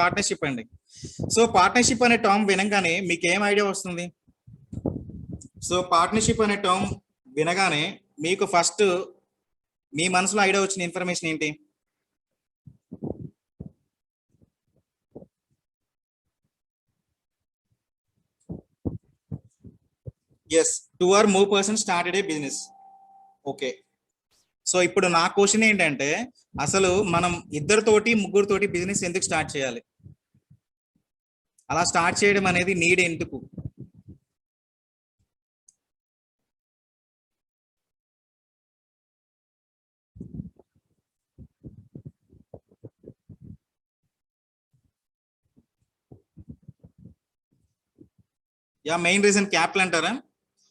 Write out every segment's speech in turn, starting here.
Partnership అండి. So partnership అనే term వినగానే మీకు ఏం ఐడియా వస్తుంది? సో పార్ట్నర్షిప్ అనే టర్మ్ వినగానే మీకు ఫస్ట్ మీ మనసులో ఐడియా వచ్చిన ఇన్ఫర్మేషన్ ఏంటి? Yes, 2 or more persons started a business. Okay, so ఇప్పుడు నా క్వశ్చన్ ఏంటంటే అసలు మనం ఇద్దరితోటి ముగ్గురితోటి బిజినెస్ ఎందుకు స్టార్ట్ చేయాలి? అలా స్టార్ట్ చేయడం అనేది నీడ్ ఎందుకు? యా, మెయిన్ రీజన్ క్యాపిటల్ అంటారా?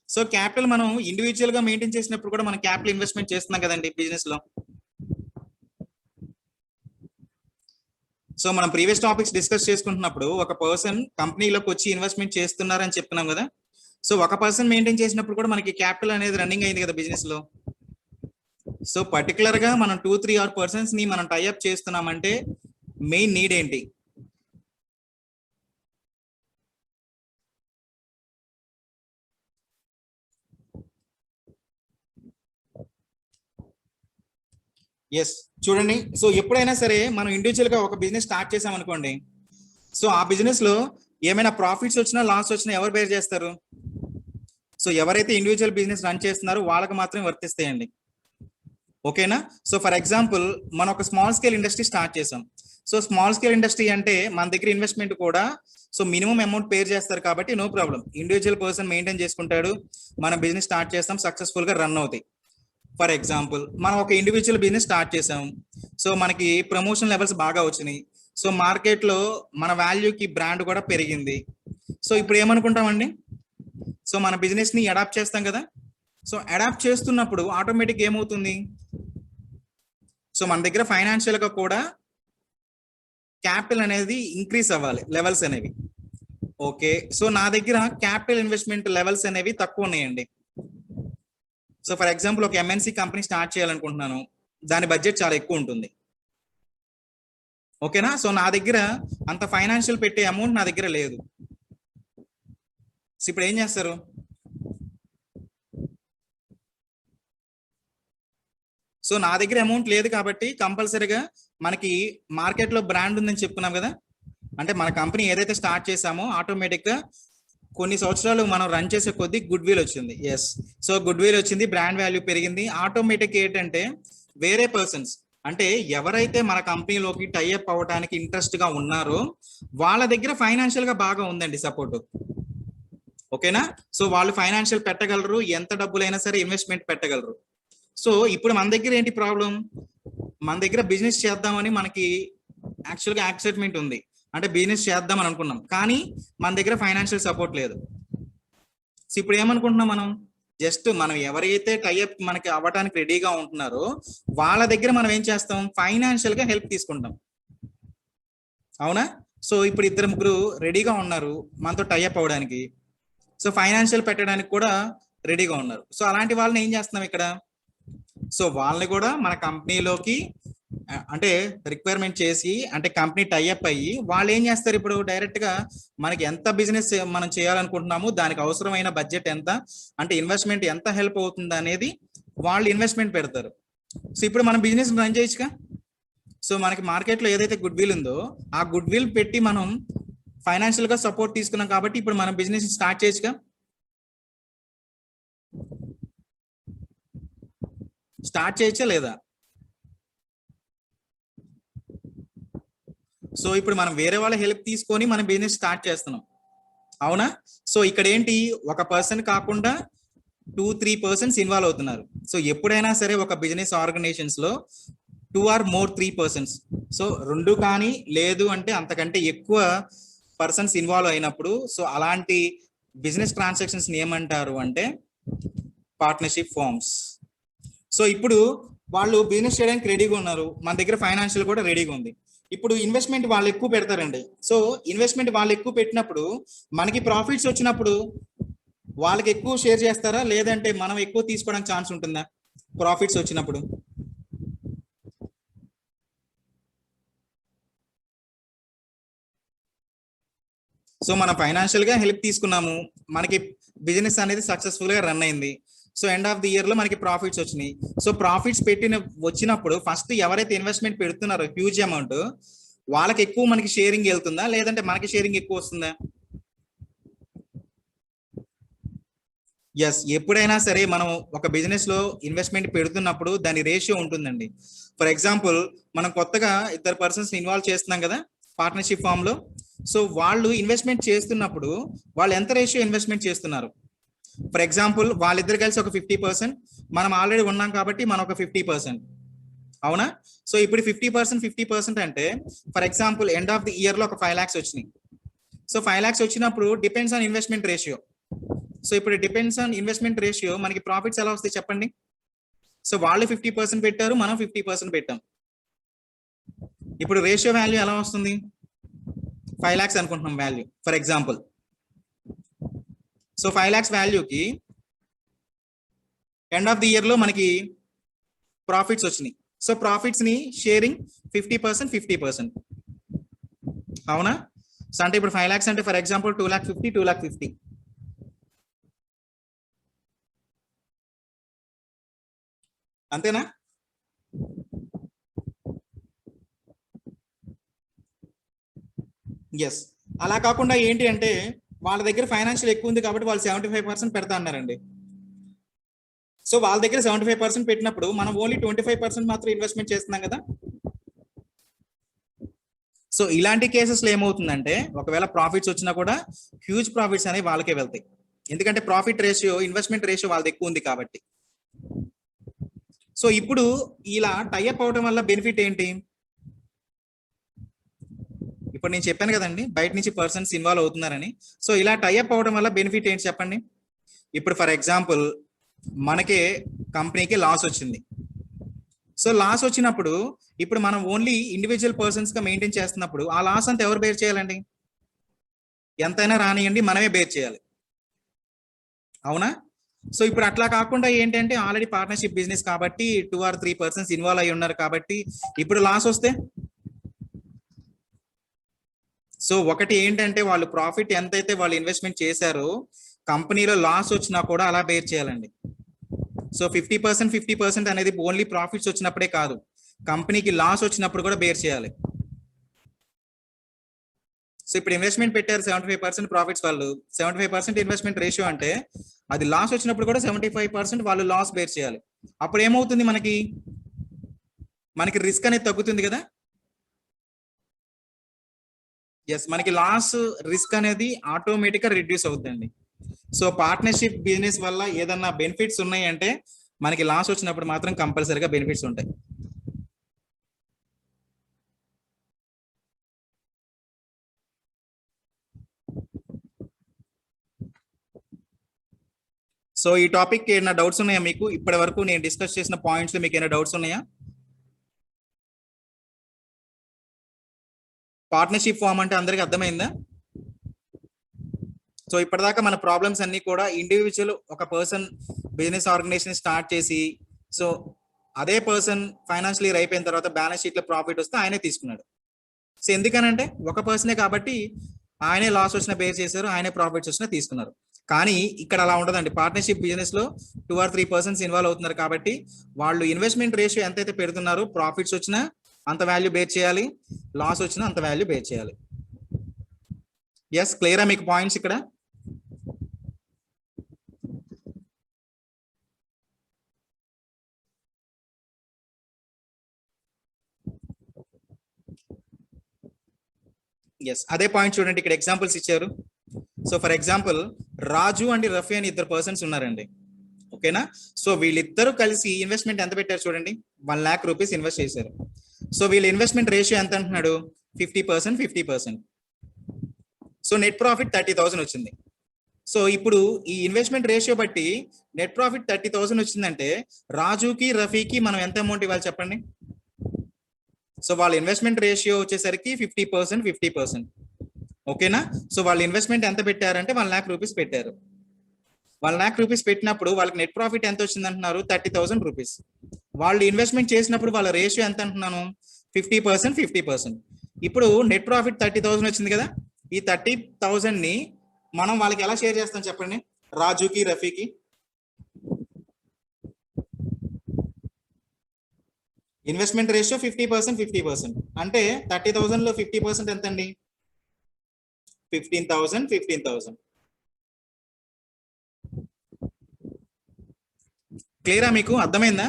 సో క్యాపిటల్ మనం ఇండివిజువల్ గా మెయింటైన్ చేసినప్పుడు కూడా మనం క్యాపిటల్ ఇన్వెస్ట్మెంట్ చేస్తున్నాం కదండి బిజినెస్ లో. సో మనం ప్రీవియస్ టాపిక్స్ డిస్కస్ చేసుకుంటున్నప్పుడు ఒక పర్సన్ కంపెనీలోకి వచ్చి ఇన్వెస్ట్మెంట్ చేస్తున్నారని చెప్తున్నాం కదా. సో ఒక పర్సన్ మెయింటైన్ చేసినప్పుడు కూడా మనకి క్యాపిటల్ అనేది రన్నింగ్ అయింది కదా బిజినెస్ లో. సో పర్టికులర్ గా మనం 2-3 ఆర్ పర్సన్స్ ని మనం టైఅప్ చేస్తున్నామంటే మెయిన్ నీడ్ ఏంటి? ఎస్, చూడండి. సో ఎప్పుడైనా సరే మనం ఇండివిజువల్ గా ఒక బిజినెస్ స్టార్ట్ చేసాం అనుకోండి, సో ఆ బిజినెస్ లో ఏమైనా ప్రాఫిట్స్ వచ్చినా లాస్ వచ్చినా ఎవరు బేర్ చేస్తారు? సో ఎవరైతే ఇండివిజువల్ బిజినెస్ రన్ చేస్తున్నారో వాళ్ళకి మాత్రమే వర్తిస్తాయండి. ఓకేనా? సో ఫర్ ఎగ్జాంపుల్ మనం ఒక స్మాల్ స్కేల్ ఇండస్ట్రీ స్టార్ట్ చేసాం. సో స్మాల్ స్కేల్ ఇండస్ట్రీ అంటే మన దగ్గర ఇన్వెస్ట్మెంట్ కూడా సో మినిమం అమౌంట్ పేర్ చేస్తారు కాబట్టి no problem, individual person maintain చేసుకుంటాడు, మన బిజినెస్ స్టార్ట్ చేస్తాం, సక్సెస్ఫుల్ గా రన్ అవుతాయి. ఫర్ ఎగ్జాంపుల్ మనం ఒక ఇండివిజువల్ బిజినెస్ స్టార్ట్ చేసాం, సో మనకి ప్రమోషన్ లెవెల్స్ బాగా వచ్చినాయి, సో మార్కెట్ లో మన వాల్యూకి బ్రాండ్ కూడా పెరిగింది. సో ఇప్పుడు ఏమనుకుంటామండి, సో మన బిజినెస్ ని అడాప్ట్ చేస్తాం కదా. సో అడాప్ట్ చేస్తున్నప్పుడు ఆటోమేటిక్ ఏమవుతుంది, సో మన దగ్గర ఫైనాన్షియల్ గా కూడా క్యాపిటల్ అనేది ఇంక్రీస్ అవ్వాలి, లెవెల్స్ అనేవి. ఓకే, సో నా దగ్గర క్యాపిటల్ ఇన్వెస్ట్మెంట్ లెవెల్స్ అనేవి తక్కువ ఉన్నాయండి. సో ఫర్ ఎగ్జాంపుల్ ఒక ఎంఎన్సి కంపెనీ స్టార్ట్ చేయాలనుకుంటున్నాను, దాని బడ్జెట్ చాలా ఎక్కువ ఉంటుంది. ఓకేనా? సో నా దగ్గర అంత ఫైనాన్షియల్ పెట్టే అమౌంట్ నా దగ్గర లేదు. సో ఇప్పుడు ఏం చేస్తారు? సో నా దగ్గర అమౌంట్ లేదు కాబట్టి కంపల్సరీగా మనకి మార్కెట్ లో బ్రాండ్ ఉందని చెప్పుకున్నాం కదా, అంటే మన కంపెనీ ఏదైతే స్టార్ట్ చేసామో ఆటోమేటిక్ గా కొన్ని సంవత్సరాలు మనం రన్ చేసే కొద్దీ గుడ్ విల్ వచ్చింది. ఎస్, సో గుడ్ విల్ వచ్చింది, బ్రాండ్ వాల్యూ పెరిగింది. ఆటోమేటిక్ ఏంటంటే వేరే పర్సన్స్, అంటే ఎవరైతే మన కంపెనీలోకి టైఅప్ అవ్వడానికి ఇంట్రెస్ట్ గా ఉన్నారో వాళ్ళ దగ్గర ఫైనాన్షియల్ గా బాగా ఉందండి సపోర్ట్. ఓకేనా? సో వాళ్ళు ఫైనాన్షియల్ పెట్టగలరు, ఎంత డబ్బులైనా సరే ఇన్వెస్ట్మెంట్ పెట్టగలరు. సో ఇప్పుడు మన దగ్గర ఏంటి ప్రాబ్లం, మన దగ్గర బిజినెస్ చేద్దామని మనకి యాక్చువల్గా యాక్సైట్మెంట్ ఉంది, అంటే బిజినెస్ చేద్దాం అని అనుకున్నాం, కానీ మన దగ్గర ఫైనాన్షియల్ సపోర్ట్ లేదు. సో ఇప్పుడు ఏమనుకుంటున్నాం మనం, జస్ట్ మనం ఎవరైతే టైఅప్ మనకి అవ్వడానికి రెడీగా ఉంటున్నారో వాళ్ళ దగ్గర మనం ఏం చేస్తాం, ఫైనాన్షియల్ గా హెల్ప్ తీసుకుంటాం. అవునా? సో ఇప్పుడు 2-3 రెడీగా ఉన్నారు మనతో టైఅప్ అవ్వడానికి, సో ఫైనాన్షియల్ పెట్టడానికి కూడా రెడీగా ఉన్నారు. సో అలాంటి వాళ్ళని ఏం చేస్తున్నాం ఇక్కడ, సో వాళ్ళని కూడా మన కంపెనీలోకి అంటే రిక్వైర్మెంట్ చేసి, అంటే కంపెనీ టైఅప్ అయ్యి వాళ్ళు ఏం చేస్తారు, ఇప్పుడు డైరెక్ట్ గా మనకి ఎంత బిజినెస్ మనం చేయాలనుకుంటున్నాము, దానికి అవసరమైన బడ్జెట్ ఎంత, అంటే ఇన్వెస్ట్మెంట్ ఎంత హెల్ప్ అవుతుంది అనేది వాళ్ళు ఇన్వెస్ట్మెంట్ పెడతారు. సో ఇప్పుడు మనం బిజినెస్ రన్ చేయొచ్చుగా. సో మనకి మార్కెట్ లో ఏదైతే గుడ్ విల్ ఉందో ఆ గుడ్ విల్ పెట్టి మనం ఫైనాన్షియల్ గా సపోర్ట్ తీసుకున్నాం కాబట్టి ఇప్పుడు మనం బిజినెస్ స్టార్ట్ చేయొచ్చుగా. స్టార్ట్ చేయొచ్చా లేదా? సో ఇప్పుడు మనం వేరే వాళ్ళ హెల్ప్ తీసుకొని మనం బిజినెస్ స్టార్ట్ చేస్తున్నాం, అవునా? సో ఇక్కడ ఏంటి, ఒక పర్సన్ కాకుండా 2-3 పర్సన్స్ ఇన్వాల్వ్ అవుతున్నారు. సో ఎప్పుడైనా సరే ఒక బిజినెస్ ఆర్గనైజేషన్స్ లో 2 or more 3 పర్సన్స్, సో 2 కానీ లేదు అంటే అంతకంటే ఎక్కువ పర్సన్స్ ఇన్వాల్వ్ అయినప్పుడు, సో అలాంటి బిజినెస్ ట్రాన్సాక్షన్స్ ఏమంటారు అంటే పార్ట్నర్షిప్ ఫార్మ్స్. సో ఇప్పుడు వాళ్ళు బిజినెస్ చేయడానికి రెడీగా ఉన్నారు, మన దగ్గర ఫైనాన్షియల్ కూడా రెడీగా ఉంది. ఇప్పుడు ఇన్వెస్ట్మెంట్ వాళ్ళు ఎక్కువ పెడతారండి. సో ఇన్వెస్ట్మెంట్ వాళ్ళు ఎక్కువ పెట్టినప్పుడు మనకి ప్రాఫిట్స్ వచ్చినప్పుడు వాళ్ళకి ఎక్కువ షేర్ చేస్తారా, లేదంటే మనం ఎక్కువ తీసుకోవడానికి ఛాన్స్ ఉంటుందా ప్రాఫిట్స్ వచ్చినప్పుడు? సో మనం ఫైనాన్షియల్ గా హెల్ప్ తీసుకున్నాము, మనకి బిజినెస్ అనేది సక్సెస్ఫుల్ గా రన్ అయింది. So end of the year లో మనకి ప్రాఫిట్స్ వచ్చినాయి. సో ప్రాఫిట్స్ వచ్చినప్పుడు ఫస్ట్ ఎవరైతే ఇన్వెస్ట్మెంట్ పెడుతున్నారో హ్యూజ్ అమౌంట్, వాళ్ళకి ఎక్కువ మనకి షేరింగ్ వెళ్తుందా, లేదంటే మనకి షేరింగ్ ఎక్కువ వస్తుందా? ఎస్, ఎప్పుడైనా సరే మనం ఒక బిజినెస్ లో ఇన్వెస్ట్మెంట్ పెడుతున్నప్పుడు దాని రేషియో ఉంటుందండి. ఫర్ ఎగ్జాంపుల్, మనం కొత్తగా ఇద్దరు పర్సన్స్ ఇన్వాల్వ్ చేస్తున్నాం కదా పార్ట్నర్షిప్ ఫామ్ లో. సో వాళ్ళు ఇన్వెస్ట్మెంట్ చేస్తున్నప్పుడు వాళ్ళు ఎంత రేషియో ఇన్వెస్ట్మెంట్ చేస్తున్నారు? ఫర్ ఎగ్జాంపుల్, వాళ్ళిద్దరు కలిసి ఒక 50%, మనం ఆల్రెడీ ఉన్నాం కాబట్టి మనం ఒక 50%, అవునా? సో ఇప్పుడు 50% 50% అంటే for example end of the year లో ఒక 5 lakhs వచ్చినాయి. సో 5 lakhs వచ్చినప్పుడు depends on investment ratio. So ఇప్పుడు డిపెండ్స్ ఆన్ ఇన్వెస్ట్మెంట్ రేషియో మనకి ప్రాఫిట్స్ ఎలా వస్తాయి చెప్పండి? సో వాళ్ళు 50% పెట్టారు, మనం 50% పెట్టాం. ఇప్పుడు రేషియో వాల్యూ ఎలా వస్తుంది? 5 lakhs అనుకుంటున్నాం value for example. So 5 lakhs వాల్యూకి ఎండ్ ఆఫ్ ది ఇయర్ లో మనకి ప్రాఫిట్స్ వచ్చినాయి. సో ప్రాఫిట్స్ ని షేరింగ్ 50% 50%, అవునా? సో అంటే ఇప్పుడు 5 lakhs అంటే ఫర్ ఎగ్జాంపుల్ 2,50,000 2,50,000, అంతేనా? ఎస్. అలా కాకుండా ఏంటి అంటే వాళ్ళ దగ్గర ఫైనాన్షియల్ ఎక్కువ ఉంది కాబట్టి వాళ్ళు 75% పెడతా అన్నారండి. సో వాళ్ళ దగ్గర 75% పెట్టినప్పుడు మనం ఓన్లీ 25% మాత్రం ఇన్వెస్ట్మెంట్ చేస్తున్నాం కదా. సో ఇలాంటి కేసెస్ లో ఏమవుతుందంటే ఒకవేళ ప్రాఫిట్స్ వచ్చినా కూడా హ్యూజ్ ప్రాఫిట్స్ అనేవి వాళ్ళకే వెళ్తాయి, ఎందుకంటే ప్రాఫిట్ రేషియో ఇన్వెస్ట్మెంట్ రేషియో వాళ్ళది ఎక్కువ ఉంది కాబట్టి. సో ఇప్పుడు ఇలా టైఅప్ అవడం వల్ల బెనిఫిట్ ఏంటి? ఇప్పుడు నేను చెప్పాను కదండి బయట నుంచి పర్సన్స్ ఇన్వాల్వ్ అవుతున్నారని. సో ఇలా టైఅప్ అవడం వల్ల బెనిఫిట్ ఏంటి చెప్పండి? ఇప్పుడు ఫర్ ఎగ్జాంపుల్ మనకే కంపెనీకి లాస్ వచ్చింది. సో లాస్ వచ్చినప్పుడు ఇప్పుడు మనం ఓన్లీ ఇండివిజువల్ పర్సన్స్ గా మెయింటైన్ చేస్తున్నప్పుడు ఆ లాస్ అంతా ఎవరు బేర్ చేయాలండి? ఎంతైనా రానియండి, మనమే బేర్ చేయాలి, అవునా? సో ఇప్పుడు అట్లా కాకుండా ఏంటంటే ఆల్రెడీ పార్ట్నర్షిప్ బిజినెస్ కాబట్టి 2 or 3 persons ఇన్వాల్వ్ అయి ఉన్నారు కాబట్టి ఇప్పుడు లాస్ వస్తే, సో ఒకటి ఏంటంటే వాళ్ళు ప్రాఫిట్ ఎంతైతే వాళ్ళు ఇన్వెస్ట్మెంట్ చేశారో కంపెనీలో లాస్ వచ్చినా కూడా అలా బేర్ చేయాలండి. సో 50% 50% అనేది ఓన్లీ ప్రాఫిట్స్ వచ్చినప్పుడే కాదు, కంపెనీకి లాస్ వచ్చినప్పుడు కూడా బేర్ చేయాలి. సో ఇప్పుడు ఇన్వెస్ట్మెంట్ పెట్టారు 75% ప్రాఫిట్స్, వాళ్ళు 75% ఇన్వెస్ట్మెంట్ రేషియో అంటే అది లాస్ వచ్చినప్పుడు కూడా 75% వాళ్ళు లాస్ బేర్ చేయాలి. అప్పుడు ఏమవుతుంది మనకి రిస్క్ అనేది తగ్గుతుంది కదా. ఎస్, మనకి లాస్ రిస్క్ అనేది ఆటోమేటిక్ గా రిడ్యూస్ అవుతుందండి. సో పార్ట్నర్షిప్ బిజినెస్ వల్ల ఏదన్నా బెనిఫిట్స్ ఉన్నాయి అంటే మనకి లాస్ వచ్చినప్పుడు మాత్రం కంపల్సరీగా బెనిఫిట్స్ ఉంటాయి. సో ఈ టాపిక్ ఏమైనా డౌట్స్ ఉన్నాయా మీకు? ఇప్పటి వరకు నేను డిస్కస్ చేసిన పాయింట్స్ మీకు ఏమైనా డౌట్స్ ఉన్నాయా? పార్ట్నర్షిప్ ఫామ్ అంటే అందరికి అర్థమైందా? సో ఇప్పటిదాకా మన ప్రాబ్లమ్స్ అన్ని కూడా ఇండివిజువల్ ఒక పర్సన్ బిజినెస్ ఆర్గనైజేషన్ స్టార్ట్ చేసి, సో అదే పర్సన్ ఫైనాన్షియల్ ఇయర్ అయిపోయిన తర్వాత బ్యాలెన్స్ షీట్ లో ప్రాఫిట్ వస్తే ఆయనే తీసుకున్నాడు. సో ఎందుకనంటే ఒక పర్సనే కాబట్టి ఆయనే లాస్ వచ్చిన బేర్ చేశారు, ఆయనే ప్రాఫిట్స్ వచ్చినా తీసుకున్నారు. కానీ ఇక్కడ అలా ఉండదండి. పార్ట్నర్షిప్ బిజినెస్ లో 2 or 3 persons ఇన్వాల్వ్ అవుతున్నారు కాబట్టి వాళ్ళు ఇన్వెస్ట్మెంట్ రేషియో ఎంతైతే పెడుతున్నారో ప్రాఫిట్స్ వచ్చినా అంత వాల్యూ బేర్ చేయాలి, లాస్ వచ్చినా అంత వాల్యూ బేర్ చేయాలి. ఎస్, క్లియరా మీకు పాయింట్స్ ఇక్కడ? ఎస్, అదే పాయింట్ చూడండి, ఇక్కడ ఎగ్జాంపుల్స్ ఇచ్చారు. So for example Raju and Rafi అని ఇద్దరు పర్సన్స్ ఉన్నారండి, ఓకేనా? సో వీళ్ళిద్దరూ కలిసి ఇన్వెస్ట్మెంట్ ఎంత పెట్టారు చూడండి, 1 lakh rupees ఇన్వెస్ట్ చేశారు. సో వీళ్ళ ఇన్వెస్ట్మెంట్ రేషియో ఎంత అంటున్నాడు? 50% 50%. సో నెట్ ప్రాఫిట్ 30,000 వచ్చింది. సో ఇప్పుడు ఈ ఇన్వెస్ట్మెంట్ రేషియో బట్టి నెట్ ప్రాఫిట్ 30,000 వచ్చిందంటే రాజుకి రఫీకి మనం ఎంత అమౌంట్ ఇవ్వాలి చెప్పండి? సో వాళ్ళ ఇన్వెస్ట్మెంట్ రేషియో వచ్చేసరికి 50% 50%, ఓకేనా? సో వాళ్ళ ఇన్వెస్ట్మెంట్ ఎంత పెట్టారంటే 1 lakh rupees పెట్టారు. 1 lakh rupees పెట్టినప్పుడు వాళ్ళకి నెట్ ప్రాఫిట్ ఎంత వచ్చింది అంటున్నారు? 30,000 rupees. వాళ్ళు ఇన్వెస్ట్మెంట్ చేసినప్పుడు వాళ్ళ రేషియో ఎంత అంటున్నాను? 50% 50%. ఇప్పుడు నెట్ ప్రాఫిట్ 30,000 వచ్చింది కదా, ఈ 30,000 ని మనం వాళ్ళకి ఎలా షేర్ చేస్తాం చెప్పండి, రాజుకి రఫీకి. Investment ratio 50%, 50%. అంటే 30,000 లో 50% ఎంత అండి? 15,000, 15,000. క్లియరా, మీకు అర్థమైందా?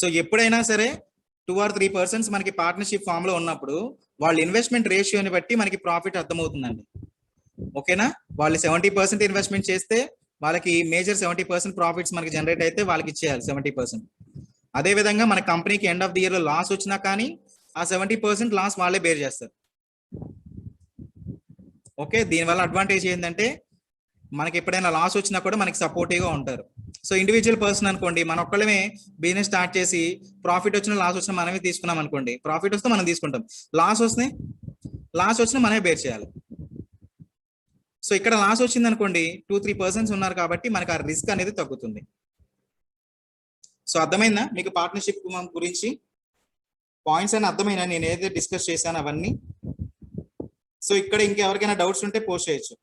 సో ఎప్పుడైనా సరే 2 or 3% మనకి పార్ట్నర్షిప్ ఫామ్ లో ఉన్నప్పుడు వాళ్ళ ఇన్వెస్ట్మెంట్ రేషియోని బట్టి మనకి ప్రాఫిట్ అర్థమవుతుందండి. ఓకేనా? వాళ్ళు 70% ఇన్వెస్ట్మెంట్ చేస్తే వాళ్ళకి మేజర్ 70% ప్రాఫిట్స్ మనకి జనరేట్ అయితే వాళ్ళకి ఇచ్చేయాలి 70%. అదే విధంగా మన కంపెనీకి ఎండ్ ఆఫ్ ది ఇయర్ లో లాస్ వచ్చినా కానీ ఆ 70% లాస్ వాళ్ళే బేర్ చేస్తారు. ఓకే, దీనివల్ల అడ్వాంటేజ్ ఏంటంటే మనకి ఎప్పుడైనా లాస్ వచ్చినా కూడా మనకి సపోర్టివ్ గా ఉంటారు. సో ఇండివిజువల్ పర్సన్ అనుకోండి, మన ఒక్కళ్ళమే బిజినెస్ స్టార్ట్ చేసి ప్రాఫిట్ వచ్చినా లాస్ వచ్చినా మనమే తీసుకున్నాం అనుకోండి, ప్రాఫిట్ వస్తే మనం తీసుకుంటాం, లాస్ వచ్చినా మనమే బేర్ చేయాలి. సో ఇక్కడ లాస్ వచ్చింది అనుకోండి, 2-3% ఉన్నారు కాబట్టి మనకి ఆ రిస్క్ అనేది తగ్గుతుంది. సో అర్థమైందా మీకు పార్ట్నర్షిప్ గురించి? పాయింట్స్ అని అర్థమైనా నేను ఏదైతే డిస్కస్ చేశాను అవన్నీ? సో ఇక్కడ ఇంకెవరికైనా డౌట్స్ ఉంటే పోస్ట్ చేయొచ్చు.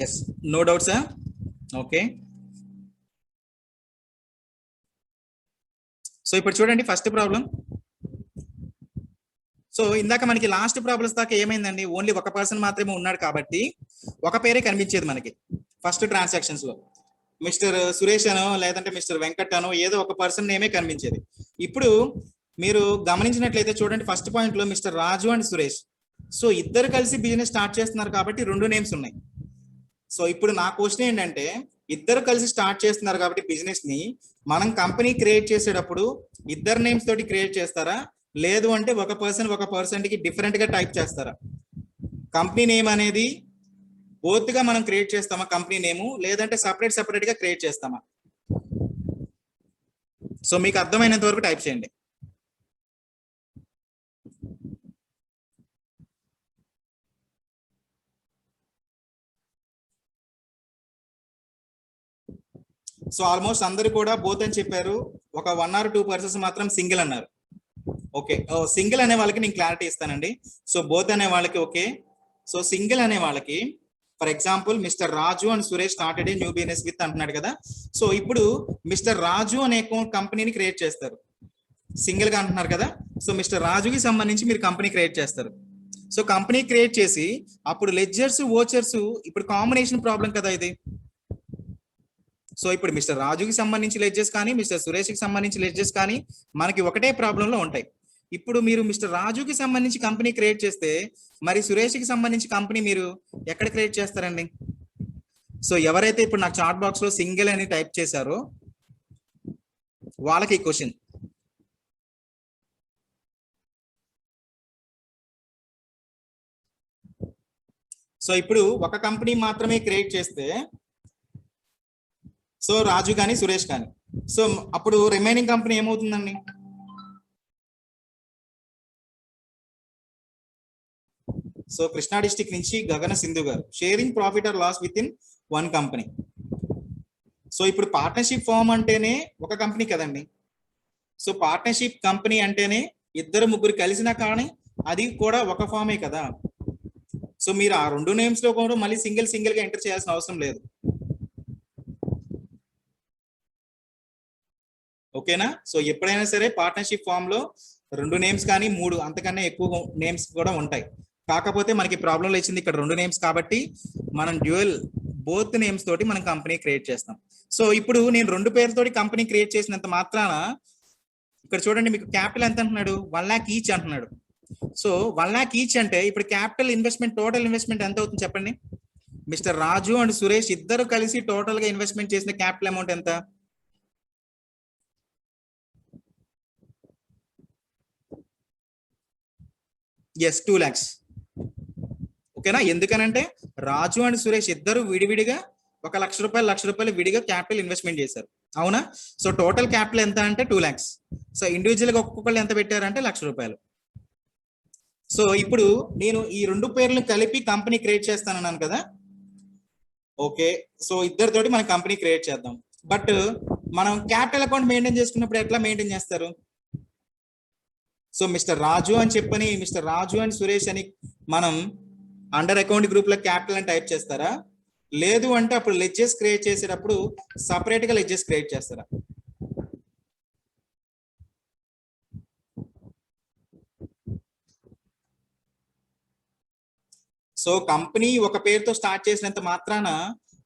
Yes, no doubts. Okay, so ఇప్పుడు చూడండి ఫస్ట్ ప్రాబ్లం. సో ఇందాక మనకి లాస్ట్ ప్రాబ్లమ్స్ దాకా ఏమైందండి, ఓన్లీ ఒక పర్సన్ మాత్రమే ఉన్నాడు కాబట్టి ఒక పేరే కనిపించేది మనకి ఫస్ట్ ట్రాన్సాక్షన్స్ లో. మిస్టర్ సురేష్ అనో లేదంటే మిస్టర్ వెంకట్ అనో ఏదో ఒక పర్సన్ నేమే కనిపించేది. ఇప్పుడు మీరు గమనించినట్లయితే చూడండి ఫస్ట్ పాయింట్ లో mister Raju and Suresh. So ఇద్దరు కలిసి బిజినెస్ స్టార్ట్ చేస్తున్నారు కాబట్టి 2 నేమ్స్ ఉన్నాయి. సో ఇప్పుడు నా క్వశ్చన్ ఏంటంటే, ఇద్దరు కలిసి స్టార్ట్ చేస్తున్నారు కాబట్టి బిజినెస్ ని మనం కంపెనీ క్రియేట్ చేసేటప్పుడు ఇద్దరు నేమ్స్ తోటి క్రియేట్ చేస్తారా, లేదు అంటే ఒక పర్సన్ కి డిఫరెంట్ గా టైప్ చేస్తారా? కంపెనీ నేమ్ అనేది బోత్ గా మనం క్రియేట్ చేస్తామా కంపెనీ నేమ్, లేదంటే సపరేట్ గా క్రియేట్ చేస్తామా? సో మీకు అర్థమైనంత వరకు టైప్ చేయండి. సో ఆల్మోస్ట్ అందరు కూడా బోత్ అని చెప్పారు, ఒక 1 or 2% మాత్రం సింగిల్ అన్నారు. ఓకే, సింగిల్ అనే వాళ్ళకి నేను క్లారిటీ ఇస్తానండి. సో బోత్ అనే వాళ్ళకి ఓకే. సో సింగిల్ అనే వాళ్ళకి for example mister Raju and Suresh started a new business with అంటున్నాడు కదా. సో ఇప్పుడు మిస్టర్ రాజు అనే కంపెనీని క్రియేట్ చేస్తారు, సింగిల్ గా అంటున్నారు కదా. సో మిస్టర్ రాజుకి సంబంధించి మీరు కంపెనీ క్రియేట్ చేస్తారు. సో కంపెనీ క్రియేట్ చేసి అప్పుడు లెడ్జర్స్ ఓచర్స్ ఇప్పుడు కాంబినేషన్ ప్రాబ్లం కదా ఇది. సో ఇప్పుడు మిస్టర్ రాజుకి సంబంధించి లెడ్జెస్ కానీ మిస్టర్ సురేష్కి సంబంధించి లెడ్జెస్ కానీ మనకి ఒకటే ప్రాబ్లంలో ఉంటాయి. ఇప్పుడు మీరు మిస్టర్ రాజుకి సంబంధించి కంపెనీ క్రియేట్ చేస్తే మరి సురేష్కి సంబంధించి కంపెనీ మీరు ఎక్కడ క్రియేట్ చేస్తారండి? సో ఎవరైతే ఇప్పుడు నాకు చాట్ బాక్స్ లో సింగిల్ అని టైప్ చేశారో వాళ్ళకి క్వశ్చన్. సో ఇప్పుడు ఒక కంపెనీ మాత్రమే క్రియేట్ చేస్తే, సో రాజు కానీ సురేష్ కానీ, సో అప్పుడు రిమైనింగ్ కంపెనీ ఏమవుతుందండి? సో కృష్ణా డిస్టిక్ నుంచి గగన సింధు గారు, sharing profit or loss with in 1 company. So ఇప్పుడు పార్ట్నర్షిప్ ఫామ్ అంటేనే ఒక కంపెనీ కదండి. సో పార్ట్నర్షిప్ కంపెనీ అంటేనే ఇద్దరు ముగ్గురు కలిసినా కానీ అది కూడా ఒక ఫామే కదా. సో మీరు ఆ 2 నేమ్స్ లో కూడా మళ్ళీ సింగిల్ గా ఎంటర్ చేయాల్సిన అవసరం లేదు. ఓకేనా? సో ఎప్పుడైనా సరే పార్ట్నర్షిప్ ఫామ్ లో 2 నేమ్స్ కానీ 3 అంతకన్నా ఎక్కువ నేమ్స్ కూడా ఉంటాయి. కాకపోతే మనకి ప్రాబ్లంలో ఇచ్చింది ఇక్కడ 2 నేమ్స్ కాబట్టి మనం డ్యూయల్ బోత్ నేమ్స్ తోటి మనం కంపెనీ క్రియేట్ చేస్తాం. సో ఇప్పుడు నేను 2 పేర్లతోటి కంపెనీ క్రియేట్ చేసినంత మాత్రాన ఇక్కడ చూడండి మీకు క్యాపిటల్ ఎంత అంటున్నాడు, 1 lakh ఈచ్ అంటున్నాడు. సో 1 lakh ఈచ్ అంటే ఇప్పుడు క్యాపిటల్ ఇన్వెస్ట్మెంట్ టోటల్ ఇన్వెస్ట్మెంట్ ఎంత అవుతుంది చెప్పండి? మిస్టర్ రాజు అండ్ సురేష్ ఇద్దరు కలిసి టోటల్ గా ఇన్వెస్ట్మెంట్ చేసిన క్యాపిటల్ అమౌంట్ ఎంత? Yes, 2 lakhs. ఓకేనా? ఎందుకనంటే రాజు అండ్ సురేష్ ఇద్దరు విడివిడిగా ₹1,00,000 విడిగా క్యాపిటల్ ఇన్వెస్ట్మెంట్ చేశారు. అవునా? సో టోటల్ క్యాపిటల్ ఎంత అంటే 2 lakhs. సో ఇండివిజువల్ గా ఒక్కొక్కళ్ళు ఎంత పెట్టారంటే ₹1,00,000. సో ఇప్పుడు నేను ఈ రెండు పేర్లను కలిపి కంపెనీ క్రియేట్ చేస్తానన్నాను కదా. ఓకే, సో ఇద్దరితోటి మన కంపెనీ క్రియేట్ చేద్దాం. బట్ మనం క్యాపిటల్ అకౌంట్ మెయింటైన్ చేసుకున్నప్పుడు ఎట్లా మెయింటైన్ చేస్తారు? సో మిస్టర్ రాజు అని చెప్పని మిస్టర్ రాజు అండ్ సురేష్ అని మనం అండర్ అకౌంట్ గ్రూప్ లో క్యాపిటల్ అని టైప్ చేస్తారా? లేదు అంటే అప్పుడు లెడ్జెస్ క్రియేట్ చేసేటప్పుడు సపరేట్ గా లెడ్జెస్ క్రియేట్ చేస్తారా? సో కంపెనీ ఒక పేరుతో స్టార్ట్ చేసినంత మాత్రాన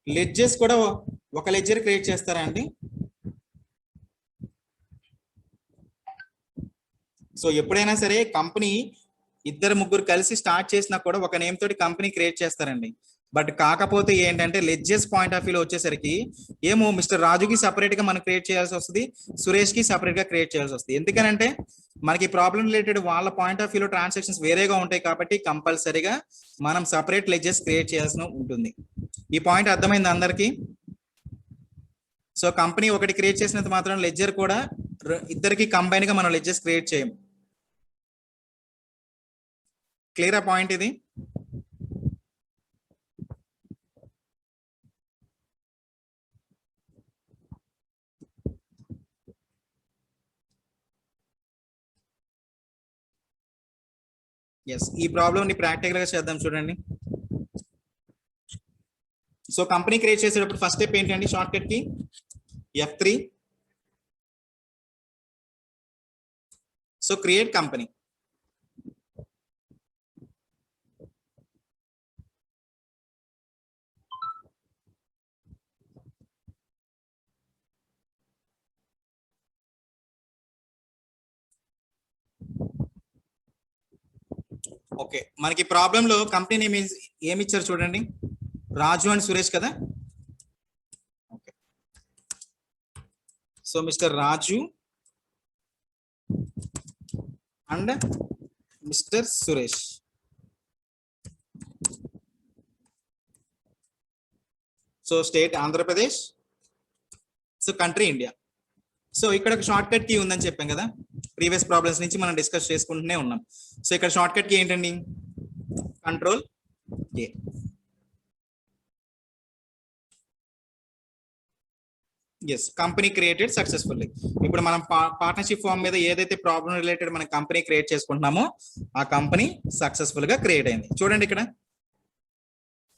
లెడ్జెస్ కూడా ఒక లెడ్జర్ క్రియేట్ చేస్తారా అండి? సో ఎప్పుడైనా సరే కంపెనీ ఇద్దరు ముగ్గురు కలిసి స్టార్ట్ చేసినా కూడా ఒక నేమ్ తోటి కంపెనీ క్రియేట్ చేస్తారండి. బట్ కాకపోతే ఏంటంటే లెడ్జెస్ పాయింట్ ఆఫ్ వ్యూలో వచ్చేసరికి ఏమో మిస్టర్ రాజుకి సపరేట్ గా మనం క్రియేట్ చేయాల్సి వస్తుంది, సురేష్ కి సపరేట్ గా క్రియేట్ చేయాల్సి వస్తుంది. ఎందుకనంటే మనకి ప్రాబ్లం రిలేటెడ్ వాళ్ళ పాయింట్ ఆఫ్ వ్యూలో ట్రాన్సాక్షన్స్ వేరేగా ఉంటాయి కాబట్టి కంపల్సరీగా మనం సపరేట్ లెడ్జెస్ క్రియేట్ చేయాల్సి ఉంటుంది. ఈ పాయింట్ అర్థమైంది అందరికి? సో కంపెనీ ఒకటి క్రియేట్ చేసినంత మాత్రం లెడ్జర్ కూడా ఇద్దరికి కంబైన్ గా మనం లెడ్జెస్ క్రియేట్ చేయం. క్లియర్ ఆ పాయింట్ ఇది? ఎస్, ఈ ప్రాబ్లం ని ప్రాక్టికల్ గా చేద్దాం చూడండి. సో కంపెనీ క్రియేట్ చేసేటప్పుడు ఫస్ట్ స్టెప్ ఏంటండి? షార్ట్ కట్ కి F3. So create company. Okay, మనకి ప్రాబ్లం లో కంపెనీ నేమ్ ఏమి ఇచ్చారు చూడండి, రాజు అండ్ సురేష్ కదా. Okay, so mister Raju and mister Suresh. So state Andhra Pradesh, so country India. So ఇక్కడ ఒక షార్ట్ కట్ కీ ఉందని చెప్పాం కదా, ప్రీవియస్ ప్రాబ్లమ్స్ నుంచి మనం డిస్కస్ చేసుకుంటూనే ఉన్నాం. సో ఇక్కడ షార్ట్ కట్ కీ ఏంటండి? Ctrl+A. Yes, company created successfully. ఇప్పుడు మనం పార్ట్నర్షిప్ ఫామ్ మీద ఏదైతే ప్రాబ్లం రిలేటెడ్ మన కంపెనీ క్రియేట్ చేసుకుంటున్నామో ఆ కంపెనీ సక్సెస్ఫుల్ గా క్రియేట్ అయింది. చూడండి ఇక్కడ.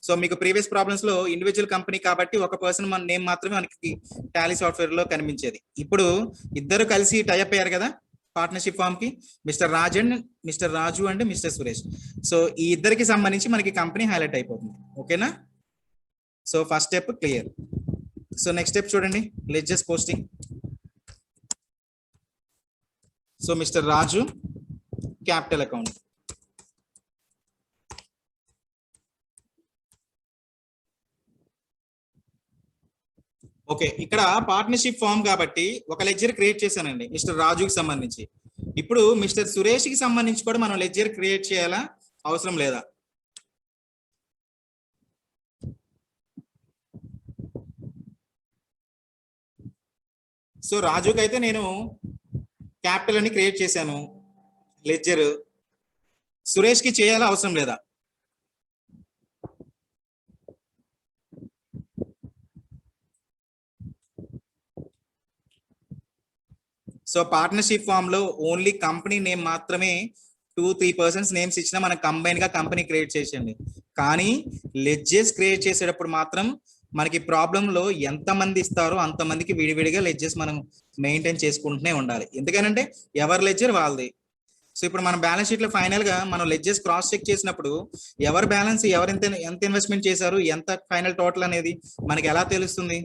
సో మీకు ప్రీవియస్ ప్రాబ్లమ్స్ లో ఇండివిజువల్ కంపెనీ కాబట్టి ఒక పర్సన్ మన నేమ్ మాత్రమే మనకి టాలీ సాఫ్ట్వేర్ లో కనిపించేది. ఇప్పుడు ఇద్దరు కలిసి టైప్ అయ్యారు కదా పార్ట్నర్షిప్ ఫామ్ కి, mister Raju and mister Suresh. So ఈ ఇద్దరికి సంబంధించి మనకి కంపెనీ హైలైట్ అయిపోతుంది. ఓకేనా? So first step clear. So next step చూడండి, లెడ్జెస్ పోస్టింగ్. సో మిస్టర్ రాజు క్యాపిటల్ అకౌంట్. ఓకే, ఇక్కడ పార్ట్నర్షిప్ ఫామ్ కాబట్టి ఒక లెడ్జర్ క్రియేట్ చేశానండి మిస్టర్ రాజుకి సంబంధించి. ఇప్పుడు మిస్టర్ సురేష్ కి సంబంధించి కూడా మనం లెడ్జర్ క్రియేట్ చేయాలా, అవసరం లేదా? సో రాజుకి అయితే నేను క్యాపిటల్ అని క్రియేట్ చేశాను లెడ్జర్, సురేష్ కి చేయాలా, అవసరం లేదా? సో పార్ట్నర్షిప్ ఫామ్ లో ఓన్లీ కంపెనీ నేమ్ మాత్రమే 2-3 నేమ్స్ ఇచ్చినా మనం కంబైన్ గా కంపెనీ క్రియేట్ చేసేయండి. కానీ లెడ్జెస్ క్రియేట్ చేసేటప్పుడు మాత్రం మనకి ప్రాబ్లం లో ఎంత మంది ఇస్తారో అంతమందికి విడివిడిగా లెడ్జెస్ మనం మెయింటైన్ చేసుకుంటూనే ఉండాలి. ఎందుకనంటే ఎవరి లెడ్జర్ వాళ్ళది. సో ఇప్పుడు మన బ్యాలెన్స్ షీట్ లో ఫైనల్ గా మనం లెడ్జెస్ క్రాస్ చెక్ చేసినప్పుడు ఎవరి బ్యాలెన్స్, ఎవరు ఎంత ఇన్వెస్ట్మెంట్ చేశారు, ఎంత ఫైనల్ టోటల్ అనేది మనకి ఎలా తెలుస్తుంది?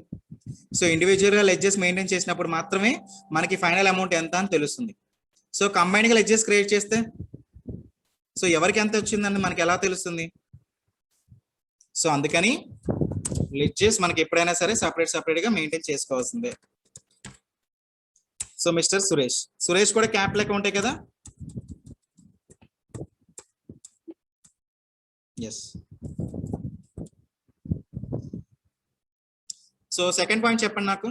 సో ఇండివిజువల్ గా లెడ్జెస్ మెయింటైన్ చేసినప్పుడు మాత్రమే మనకి ఫైనల్ అమౌంట్ ఎంత అని తెలుస్తుంది. సో కంబైన్ గా లెడ్జెస్ క్రియేట్ చేస్తే సో ఎవరికి ఎంత వచ్చిందని మనకి ఎలా తెలుస్తుంది? సో అందుకని లెడ్జెస్ మనకి ఎప్పుడైనా సరే సపరేట్ గా మెయింటైన్ చేసుకోవాల్సిందే. సో మిస్టర్ సురేష్ కూడా క్యాపిటల్ అకౌంటే కదా. ఎస్. సో సెకండ్ పాయింట్ చెప్పండి నాకు.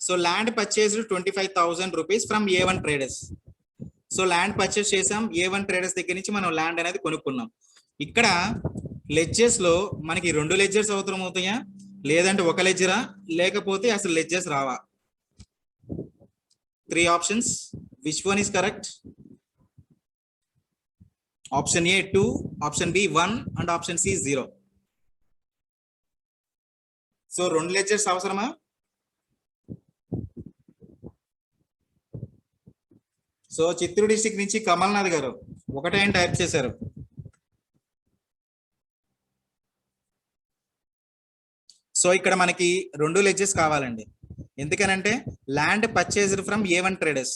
So land purchased 25,000 rupees from A1 traders. So land purchase చేసాం, A1 ట్రేడర్స్ దగ్గర నుంచి మనం ల్యాండ్ అనేది కొనుక్కున్నాం. ఇక్కడ లెడ్జెస్ లో మనకి 2 లెడ్జర్స్ అవసరం అవుతాయా, లేదంటే ఒక లెడ్జరా, లేకపోతే అసలు లెడ్జర్స్ రావా? 3 options. Which one is correct? Option A 2, option B 1 and option C 0. So 2 ledgers అవసరమా? సో చిత్తూరు డిస్ట్రిక్ట్ నుంచి కమల్నాథ్ గారు ఒకటే అని టైప్ చేశారు. సో ఇక్కడ మనకి 2 లెడ్జెస్ కావాలండి. ఎందుకనంటే land purchased from A1 traders.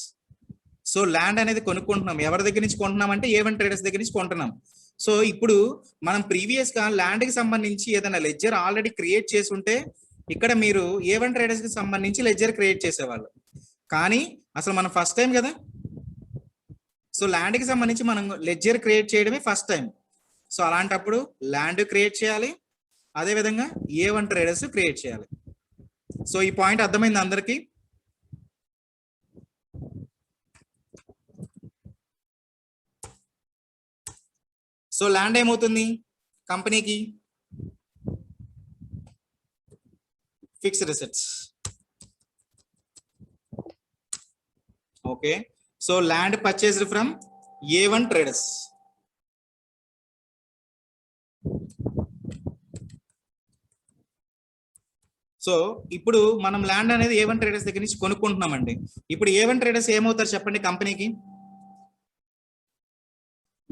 So land అనేది కొనుక్కుంటున్నాం. ఎవరి దగ్గర నుంచి కొంటున్నాం అంటే A1 ట్రేడర్స్ దగ్గర నుంచి కొంటున్నాం. సో ఇప్పుడు మనం ప్రీవియస్ గా ల్యాండ్ కి సంబంధించి ఏదైనా లెడ్జర్ ఆల్రెడీ క్రియేట్ చేసి ఉంటే ఇక్కడ మీరు A1 ట్రేడర్స్ కి సంబంధించి లెడ్జర్ క్రియేట్ చేసేవాళ్ళు. కానీ అసలు మనం ఫస్ట్ టైం కదా, సో ల్యాండ్ కి సంబంధించి మనం లెడ్జర్ క్రియేట్ చేయడమే ఫస్ట్ టైం. సో అలాంటప్పుడు ల్యాండ్ క్రియేట్ చేయాలి, అదే విధంగా A1 ట్రేడర్స్ క్రియేట్ చేయాలి. సో ఈ పాయింట్ అర్థమైంది అందరికీ? సో ల్యాండ్ ఏమవుతుంది కంపెనీకి? Fixed assets. Okay. So land purchased from A1 traders. So ఇప్పుడు మనం ల్యాండ్ అనేది A1 ట్రేడర్స్ దగ్గర నుంచి కొనుక్కుంటున్నామండి. ఇప్పుడు A1 ట్రేడర్స్ ఏమవుతారు చెప్పండి కంపెనీకి?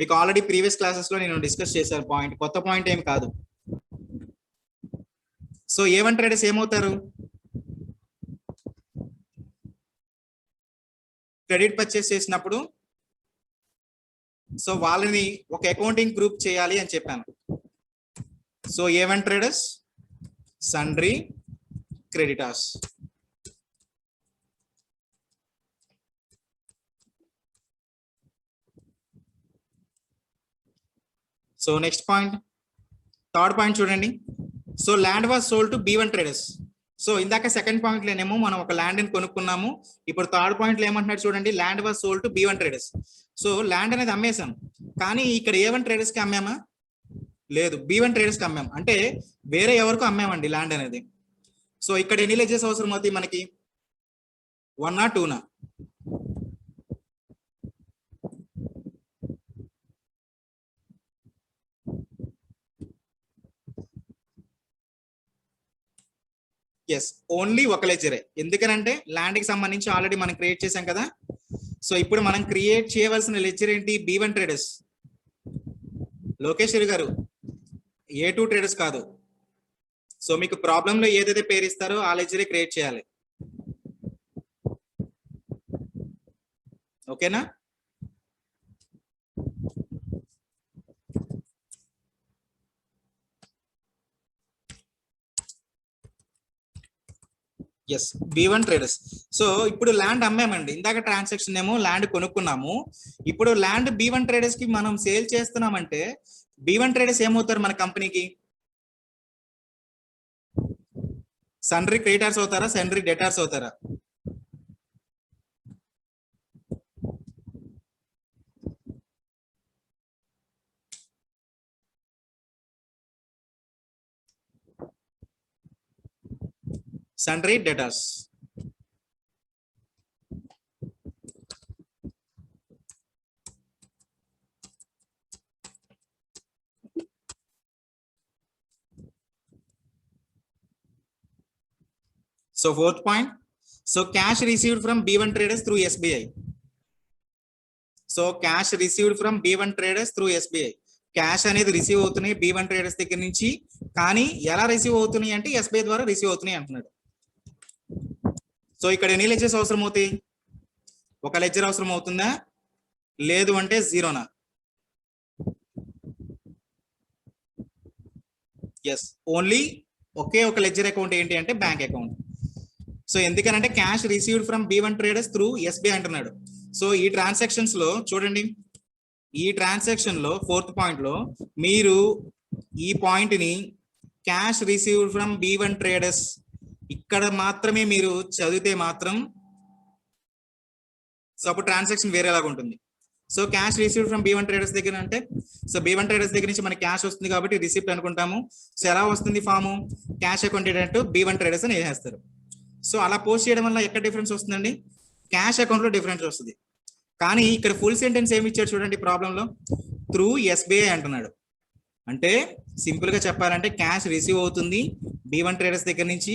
మీకు ఆల్రెడీ ప్రీవియస్ క్లాసెస్ లో నేను డిస్కస్ చేశాను పాయింట్, కొత్త పాయింట్ ఏం కాదు. సో A1 ట్రేడర్స్ ఏమవుతారు? క్రెడిట్ పర్చేస్ చేసినప్పుడు సో వాళ్ళని ఒక అకౌంటింగ్ గ్రూప్ చేయాలి అని చెప్పాను. So A1 traders, sundry, creditors. So next point, third point చూడండి. So land was sold to B1 traders. So ఇందాక సెకండ్ పాయింట్ లోనేమో మనం ఒక ల్యాండ్ ని కొనుక్కున్నాము. ఇప్పుడు థర్డ్ పాయింట్ లో ఏమంటున్నాడు చూడండి, land was sold to B1 traders. So land అనేది అమ్మేశాం, కానీ ఇక్కడ A1 ట్రేడర్స్ కి అమ్మామా? లేదు, B1 ట్రేడర్స్ కి అమ్మాం. అంటే వేరే ఎవరికో అమ్మామండి ల్యాండ్ అనేది. సో ఇక్కడ ఎన్ని లెడ్జెస్ అవసరం అవుతాయి మనకి? 1 or 2? ఎస్, ఓన్లీ ఒక లెడ్జరే. ఎందుకనంటే ల్యాండ్ కి సంబంధించి ఆల్రెడీ మనం క్రియేట్ చేసాం కదా. సో ఇప్పుడు మనం క్రియేట్ చేయవలసిన లెడ్జర్ ఏంటి? B1 traders. లోకేశ్వరి గారు, A2 ట్రేడర్స్ కాదు. సో మీకు ప్రాబ్లం లో ఏదైతే పేరు ఇస్తారో ఆ లెడ్జరే క్రియేట్ చేయాలి. ఓకేనా? Yes, B1 traders. సో ఇప్పుడు ల్యాండ్ అమ్మామండి. ఇందాక ట్రాన్సాక్షన్ ఏమో ల్యాండ్ కొనుక్కున్నాము. ఇప్పుడు ల్యాండ్ B1 ట్రేడర్స్ కి మనం సేల్ చేస్తున్నామంటే B1 ట్రేడర్స్ ఏమవుతారు మన కంపెనీకి? సన్డ్రీ క్రెడిటార్స్ అవుతారా, సన్డ్రీ డెటార్స్ అవుతారా? సన్డ్రీ debtors. So fourth point, so cash received from B1 traders through SBI. So cash received from B1 traders through SBI. Cash అనేది రిసీవ్ అవుతున్నాయి B1 ట్రేడర్స్ దగ్గర నుంచి, కానీ ఎలా రిసీవ్ అవుతున్నాయి అంటే SBI ద్వారా రిసీవ్ అవుతున్నాయి అంటున్నాడు. సో ఇక్కడ ఎన్ని లెడ్జర్స్ అవసరం అవుతాయి? ఒక లెడ్జర్ అవసరం అవుతుందా, లేదు అంటే 0నా? ఎస్, ఓన్లీ ఒకే ఒక లెడ్జర్ అకౌంట్ ఏంటి అంటే బ్యాంక్ అకౌంట్. సో ఎందుకనంటే cash received from B1 traders through SBI అంటున్నాడు. సో ఈ ట్రాన్సాక్షన్స్ లో చూడండి, ఈ ట్రాన్సాక్షన్ లో ఫోర్త్ పాయింట్ లో మీరు ఈ పాయింట్ ని cash received from B1 traders ఇక్కడ మాత్రమే మీరు చదివితే మాత్రం సో అప్పుడు ట్రాన్సాక్షన్ వేరేలాగా ఉంటుంది. So cash received from B1 traders దగ్గర అంటే సో B1 ట్రేడర్స్ దగ్గర నుంచి మనకి క్యాష్ వస్తుంది కాబట్టి రిసిప్ట్ అనుకుంటాము. సో ఎలా వస్తుంది form cash account B1 traders అని వేసేస్తారు. సో అలా పోస్ట్ చేయడం వల్ల ఎక్కడ డిఫరెన్స్ వస్తుందండి, క్యాష్ అకౌంట్ లో డిఫరెన్స్ వస్తుంది. కానీ ఇక్కడ ఫుల్ సెంటెన్స్ ఏమి ఇచ్చాడు చూడండి ప్రాబ్లంలో, త్రూ SBI అంటున్నాడు. అంటే సింపుల్ గా చెప్పాలంటే క్యాష్ రిసీవ్ అవుతుంది B1 ట్రేడర్స్ దగ్గర నుంచి,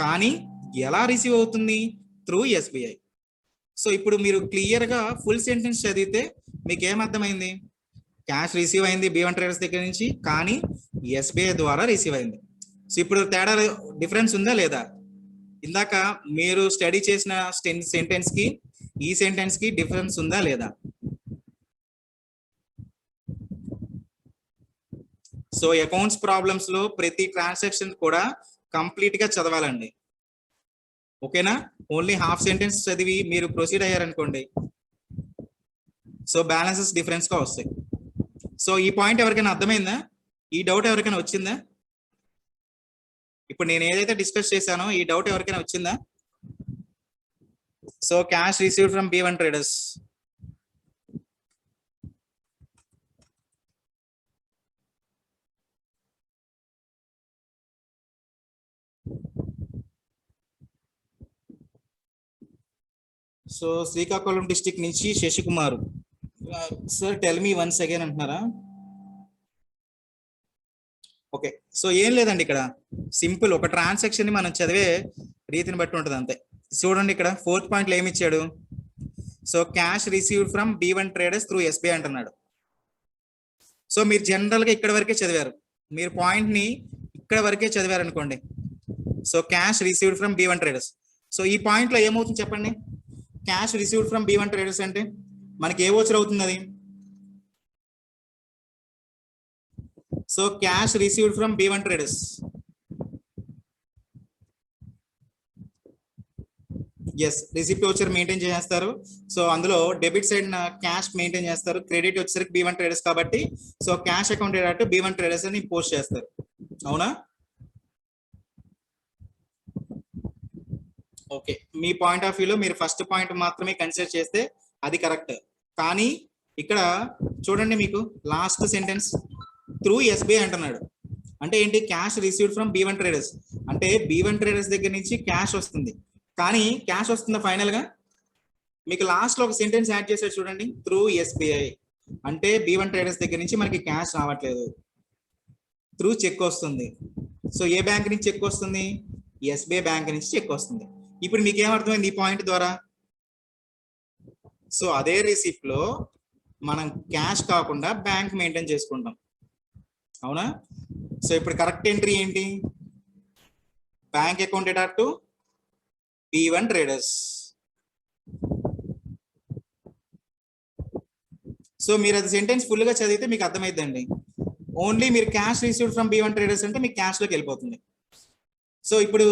కానీ ఎలా రిసీవ్ అవుతుంది, త్రూ SBI. సో ఇప్పుడు మీరు క్లియర్ గా ఫుల్ సెంటెన్స్ చదివితే మీకు ఏమర్థమైంది, క్యాష్ రిసీవ్ అయింది B1 ట్రేడర్స్ దగ్గర నుంచి, కానీ SBI ద్వారా రిసీవ్ అయింది. సో ఇప్పుడు తేడా డిఫరెన్స్ ఉందా లేదా, ఇందాక మీరు స్టడీ చేసిన సెంటెన్స్ కి ఈ సెంటెన్స్ కి డిఫరెన్స్ ఉందా లేదా. సో అకౌంట్స్ ప్రాబ్లమ్స్ లో ప్రతి ట్రాన్సాక్షన్ కూడా కంప్లీట్ గా చదవాలండి, ఓకేనా. ఓన్లీ హాఫ్ సెంటెన్స్ చదివి మీరు ప్రొసీడ్ అయ్యారనుకోండి సో బ్యాలెన్సెస్ డిఫరెన్స్ గా వస్తాయి. సో ఈ పాయింట్ ఎవరికైనా అర్థమైందా, ఈ డౌట్ ఎవరికైనా వచ్చిందా, ఇప్పుడు నేను ఏదైతే డిస్కస్ చేశానో ఈ డౌట్ ఎవరికైనా వచ్చిందా. So cash received from B1 traders, so Srikakulam district నుంచి Sasikumar sir tell me once again అంటున్నారా. ఓకే, సో ఏం లేదండి, ఇక్కడ సింపుల్ ఒక ట్రాన్సాక్షన్ ని మనం చదివే రీతిని బట్టి ఉంటుంది అంతే. చూడండి ఇక్కడ 4th పాయింట్లో ఏమి ఇచ్చాడు, so cash received from B1 traders through SBI అంటున్నాడు. సో మీరు జనరల్ గా ఇక్కడ వరకే చదివారు, మీరు పాయింట్ ని ఇక్కడ వరకే చదివారు అనుకోండి, so cash received from B1 traders. So ఈ పాయింట్ లో ఏమవుతుంది చెప్పండి, cash received from B1 traders అంటే మనకి ఏ వోచర్ అవుతుంది అది, so cash received from B1 traders, yes receipt voucher maintain చేస్తారు. సో అందులో డెబిట్ సైడ్ క్యాష్ మెయింటైన్ చేస్తారు, క్రెడిట్ వచ్చేసరికి B1 ట్రేడర్స్ కాబట్టి సో క్యాష్ అకౌంట్ అటు B1 ట్రేడర్స్ అని పోస్ట్ చేస్తారు, అవునా. ఓకే, మీ పాయింట్ ఆఫ్ వ్యూలో మీరు ఫస్ట్ పాయింట్ మాత్రమే కన్సిడర్ చేస్తే అది కరెక్ట్. కానీ ఇక్కడ చూడండి, మీకు లాస్ట్ సెంటెన్స్ త్రూ SBI అంటున్నాడు. అంటే ఏంటి, cash received from B1 traders అంటే B1 ట్రేడర్స్ దగ్గర నుంచి క్యాష్ వస్తుంది, కానీ క్యాష్ వస్తుందా ఫైనల్ గా, మీకు లాస్ట్ లో ఒక సెంటెన్స్ యాడ్ చేశాడు చూడండి, త్రూ SBI అంటే B1 ట్రేడర్స్ దగ్గర నుంచి మనకి క్యాష్ రావట్లేదు, త్రూ చెక్ వస్తుంది. సో ఏ బ్యాంక్ నుంచి చెక్ వస్తుంది, SBI బ్యాంక్ నుంచి చెక్ వస్తుంది. ఇప్పుడు మీకు ఏమర్థమైంది ఈ పాయింట్ ద్వారా, సో అదే రిసిప్ట్ లో మనం క్యాష్ కాకుండా బ్యాంక్ మెయింటైన్ చేసుకుంటాం, అవునా. సో ఇప్పుడు కరెక్ట్ ఎంట్రీ ఏంటి, bank account to B1 traders. So మీరు అది సెంటెన్స్ ఫుల్ గా చదివితే మీకు అర్థమైందండి. ఓన్లీ మీరు cash received from B1 traders అంటే మీకు క్యాష్ లోకి వెళ్ళిపోతుంది. సో ఇప్పుడు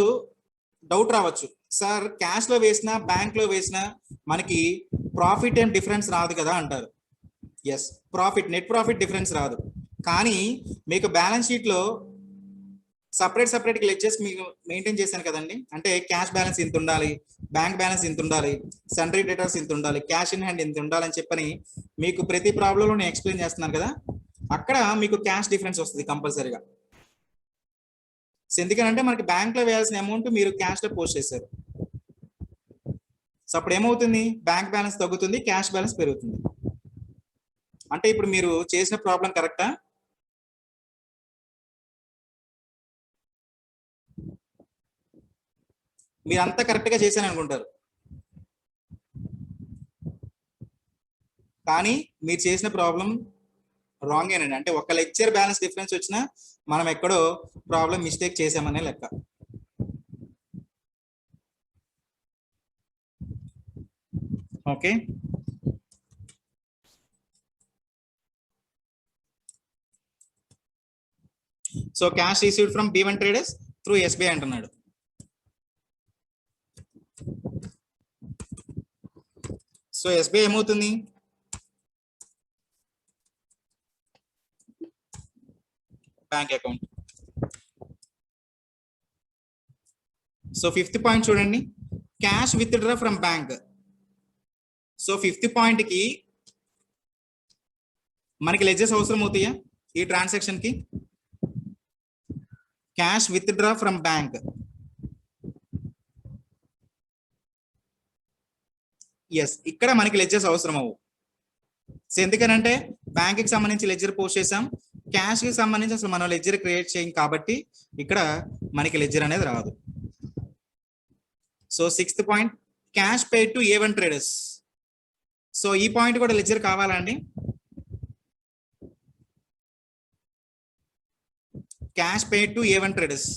డౌట్ రావచ్చు, సార్ క్యాష్ లో వేసినా బ్యాంక్ లో వేసినా మనకి ప్రాఫిట్ ఏం డిఫరెన్స్ రాదు కదా అంటారు. Yes, profit net profit difference రాదు, కానీ మీకు బ్యాలెన్స్ షీట్ లో సపరేట్ లెడ్జెస్ మీకు మెయింటైన్ చేశాను కదండి, అంటే క్యాష్ బ్యాలెన్స్ ఇంత ఉండాలి, బ్యాంక్ బ్యాలెన్స్ ఇంత ఉండాలి, సన్రీ డేటర్స్ ఇంత ఉండాలి, క్యాష్ ఇన్ హ్యాండ్ ఇంత ఉండాలని చెప్పని మీకు ప్రతి ప్రాబ్లంలో నేను ఎక్స్ప్లెయిన్ చేస్తున్నాను కదా, అక్కడ మీకు క్యాష్ డిఫరెన్స్ వస్తుంది కంపల్సరీగా. ఎందుకనంటే మనకి బ్యాంక్ లో వేయాల్సిన అమౌంట్ మీరు క్యాష్ లో పోస్ట్ చేశారు. సో అప్పుడు ఏమవుతుంది, బ్యాంక్ బ్యాలెన్స్ తగ్గుతుంది, క్యాష్ బ్యాలెన్స్ పెరుగుతుంది. అంటే ఇప్పుడు మీరు చేసిన ప్రాబ్లం కరెక్టా, మీరు అంతా కరెక్ట్ గా చేశాను అనుకుంటారు, కానీ మీరు చేసిన ప్రాబ్లం రాంగ్ ఏనండి. అంటే ఒక లెక్చర్ బ్యాలెన్స్ డిఫరెన్స్ వచ్చినా మనం ఎక్కడో ప్రాబ్లం మిస్టేక్ చేసామనే లెక్క. Okay, so cash received from B1 traders through SBI అంటున్నాడు. So SBI bank account. So fifth point చూడండి, cash withdraw from bank. So fifth point కి మనకి లెడ్జెస్ అవసరం అవుతాయా ఈ ట్రాన్సాక్షన్ కి? Cash withdraw from bank, yes, ఇక్కడ మనకి లెడ్జెస్ అవసరం అవ్వు. సో ఎందుకనంటే బ్యాంక్ కి సంబంధించి లెడ్జర్ పోస్ట్ చేసాం, క్యాష్ కి సంబంధించి అసలు మనం లెడ్జర్ క్రియేట్ చేయం కాబట్టి ఇక్కడ మనకి లెడ్జర్ అనేది రాదు. So sixth point, cash paid to A1 traders. So ఈ పాయింట్ కూడా లెడ్జర్ కావాలండి. Cash paid to A1 traders.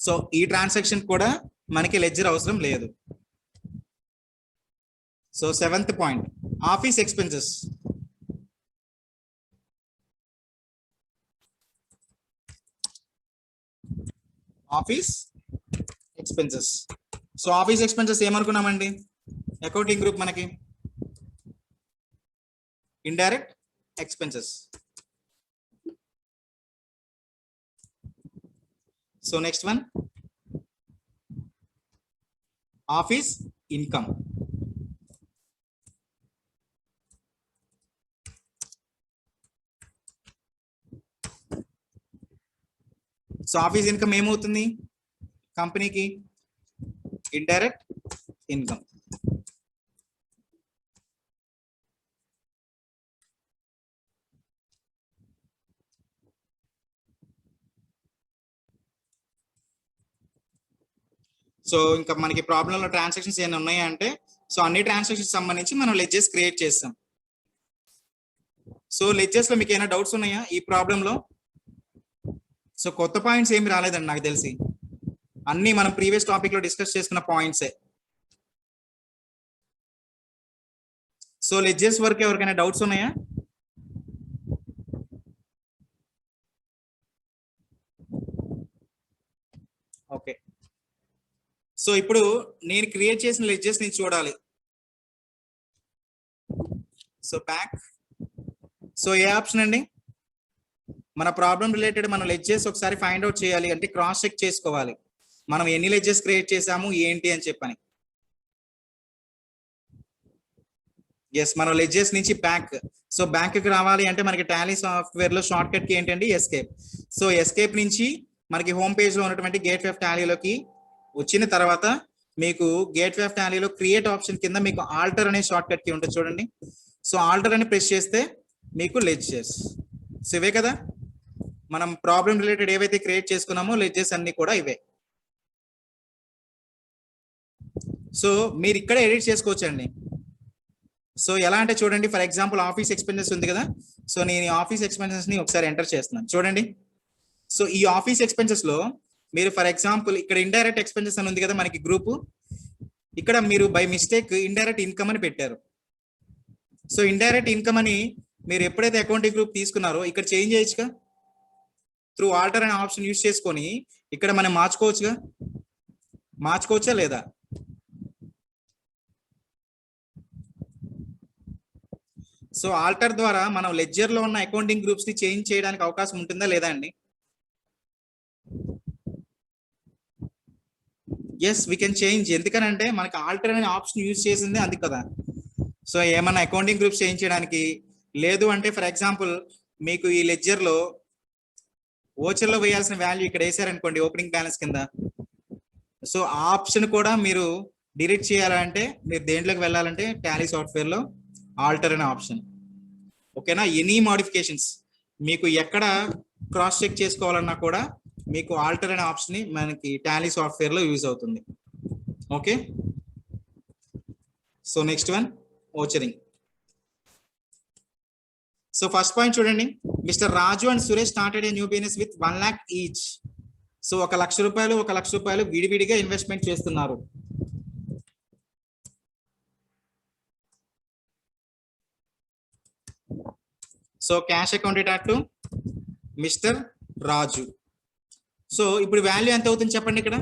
So ఈ ట్రాన్సాక్షన్ కూడా మనకి లెడ్జర్ అవసరం లేదు. So seventh point, office expenses. Office expenses. So office expenses ఏమనుకున్నామండి అకౌంటింగ్ గ్రూప్ మనకి? Indirect expenses. So next one, office income. So office income ఏమవుతుంది కంపెనీకి? Indirect income. సో ఇంకా మనకి ప్రాబ్లంలో ట్రాన్సాక్షన్స్ ఏమైనా ఉన్నాయా అంటే, సో అన్ని ట్రాన్సాక్షన్స్ సంబంధించి మనం లెడ్జెస్ క్రియేట్ చేస్తాం. సో లెడ్జెస్ లో మీకు ఏమైనా డౌట్స్ ఉన్నాయా ఈ ప్రాబ్లంలో? సో కొత్త పాయింట్స్ ఏమి రాలేదండి నాకు తెలిసి, అన్ని మనం ప్రీవియస్ టాపిక్ లో డిస్కస్ చేసుకున్న పాయింట్సే. సో లెడ్జెస్ వరకు ఎవరికైనా డౌట్స్ ఉన్నాయా? ఓకే. సో ఇప్పుడు నేను క్రియేట్ చేసిన లెడ్జెస్ ని చూడాలి. So back. సో ఏ ఆప్షన్ అండి? మన ప్రాబ్లం రిలేటెడ్ మన లెడ్జెస్ ఒకసారి ఫైండ్ అవుట్ చేయాలి అంటే క్రాస్ చెక్ చేసుకోవాలి మనం ఎన్ని లెడ్జెస్ క్రియేట్ చేసాము ఏంటి అని చెప్పని. ఎస్, మనం లెడ్జెస్ నుంచి బ్యాక్. సో బ్యాక్ కి రావాలి అంటే మనకి టాలీ సాఫ్ట్వేర్ లో షార్ట్ కట్ కి ఏంటండి ఎస్కేప్. సో ఎస్కేప్ నుంచి మనకి హోమ్ పేజ్ లో ఉన్నటువంటి గేట్వే ఆఫ్ టాలీలోకి వచ్చిన తర్వాత మీకు గేట్వే ఆఫ్ టాలీలో క్రియేట్ ఆప్షన్ కింద మీకు ఆల్టర్ అనే షార్ట్ కట్ కి ఉంటుంది చూడండి. సో ఆల్టర్ అని ప్రెస్ చేస్తే మీకు లెడ్జెస్. సో ఇవే కదా మనం ప్రాబ్లం రిలేటెడ్ ఏవైతే క్రియేట్ చేసుకున్నామో లెడ్జెస్ అన్ని కూడా ఇవే. సో మీరు ఇక్కడ ఎడిట్ చేసుకోవచ్చండి. సో ఎలా అంటే చూడండి, ఫర్ ఎగ్జాంపుల్ ఆఫీస్ ఎక్స్పెన్సెస్ ఉంది కదా. సో నేను ఆఫీస్ ఎక్స్పెన్సెస్ ని ఒకసారి ఎంటర్ చేస్తున్నాను చూడండి. సో ఈ ఆఫీస్ ఎక్స్పెన్సెస్ లో మీరు ఫర్ ఎగ్జాంపుల్ ఇక్కడ ఇండైరెక్ట్ ఎక్స్పెన్సెస్ అని ఉంది కదా మనకి గ్రూప్, ఇక్కడ మీరు బై మిస్టేక్ ఇండైరెక్ట్ ఇన్కమ్ అని పెట్టారు. సో ఇండైరెక్ట్ ఇన్కమ్ అని మీరు ఎప్పుడైతే అకౌంటింగ్ గ్రూప్ తీసుకున్నారో ఇక్కడ చేంజ్ చేయొచ్చుగా, త్రూ ఆల్టర్ అనే ఆప్షన్ యూజ్ చేసుకొని ఇక్కడ మనం మార్చుకోవచ్చుగా. మార్చుకోవచ్చా లేదా? సో ఆల్టర్ ద్వారా మనం లెడ్జర్ లో ఉన్న అకౌంటింగ్ గ్రూప్స్ ని చేంజ్ చేయడానికి అవకాశం ఉంటుందా లేదా అండి? Yes, we can change. ఎందుకనంటే మనకి ఆల్టర్ అనే ఆప్షన్ యూజ్ చేసింది అందుకు కదా. సో ఏమన్నా అకౌంటింగ్ గ్రూప్స్ చేంజ్ చేయడానికి, లేదు అంటే ఫర్ ఎగ్జాంపుల్ మీకు ఈ లెడ్జర్ లో ఓచర్ లో వేయాల్సిన వాల్యూ ఇక్కడ వేసారనుకోండి ఓపెనింగ్ బ్యాలెన్స్ కింద. సో ఆ ఆప్షన్ కూడా మీరు డిలీట్ చేయాలంటే మీరు దేంట్లోకి వెళ్ళాలంటే టాలీ సాఫ్ట్వేర్ లో ఆల్టర్ అనే ఆప్షన్. ఓకేనా? ఎనీ మోడిఫికేషన్స్ మీకు ఎక్కడ క్రాస్ చెక్ చేసుకోవాలన్నా కూడా మీకు ఆల్టర్ అనే ఆప్షన్ మనకి టాలీ సాఫ్ట్వేర్ లో యూజ్ అవుతుంది. Okay. So next one, vouchering. So first point చూడండి, mister Raju and Suresh started a new business with 1 lakh each. So 1 లక్ష రూపాయలు 1 లక్ష రూపాయలు విడివిడిగా ఇన్వెస్ట్మెంట్ చేస్తున్నారు. So cash accounted to mister Raju. So ఇప్పుడు వాల్యూ ఎంత అవుతుంది చెప్పండి. ఇక్కడ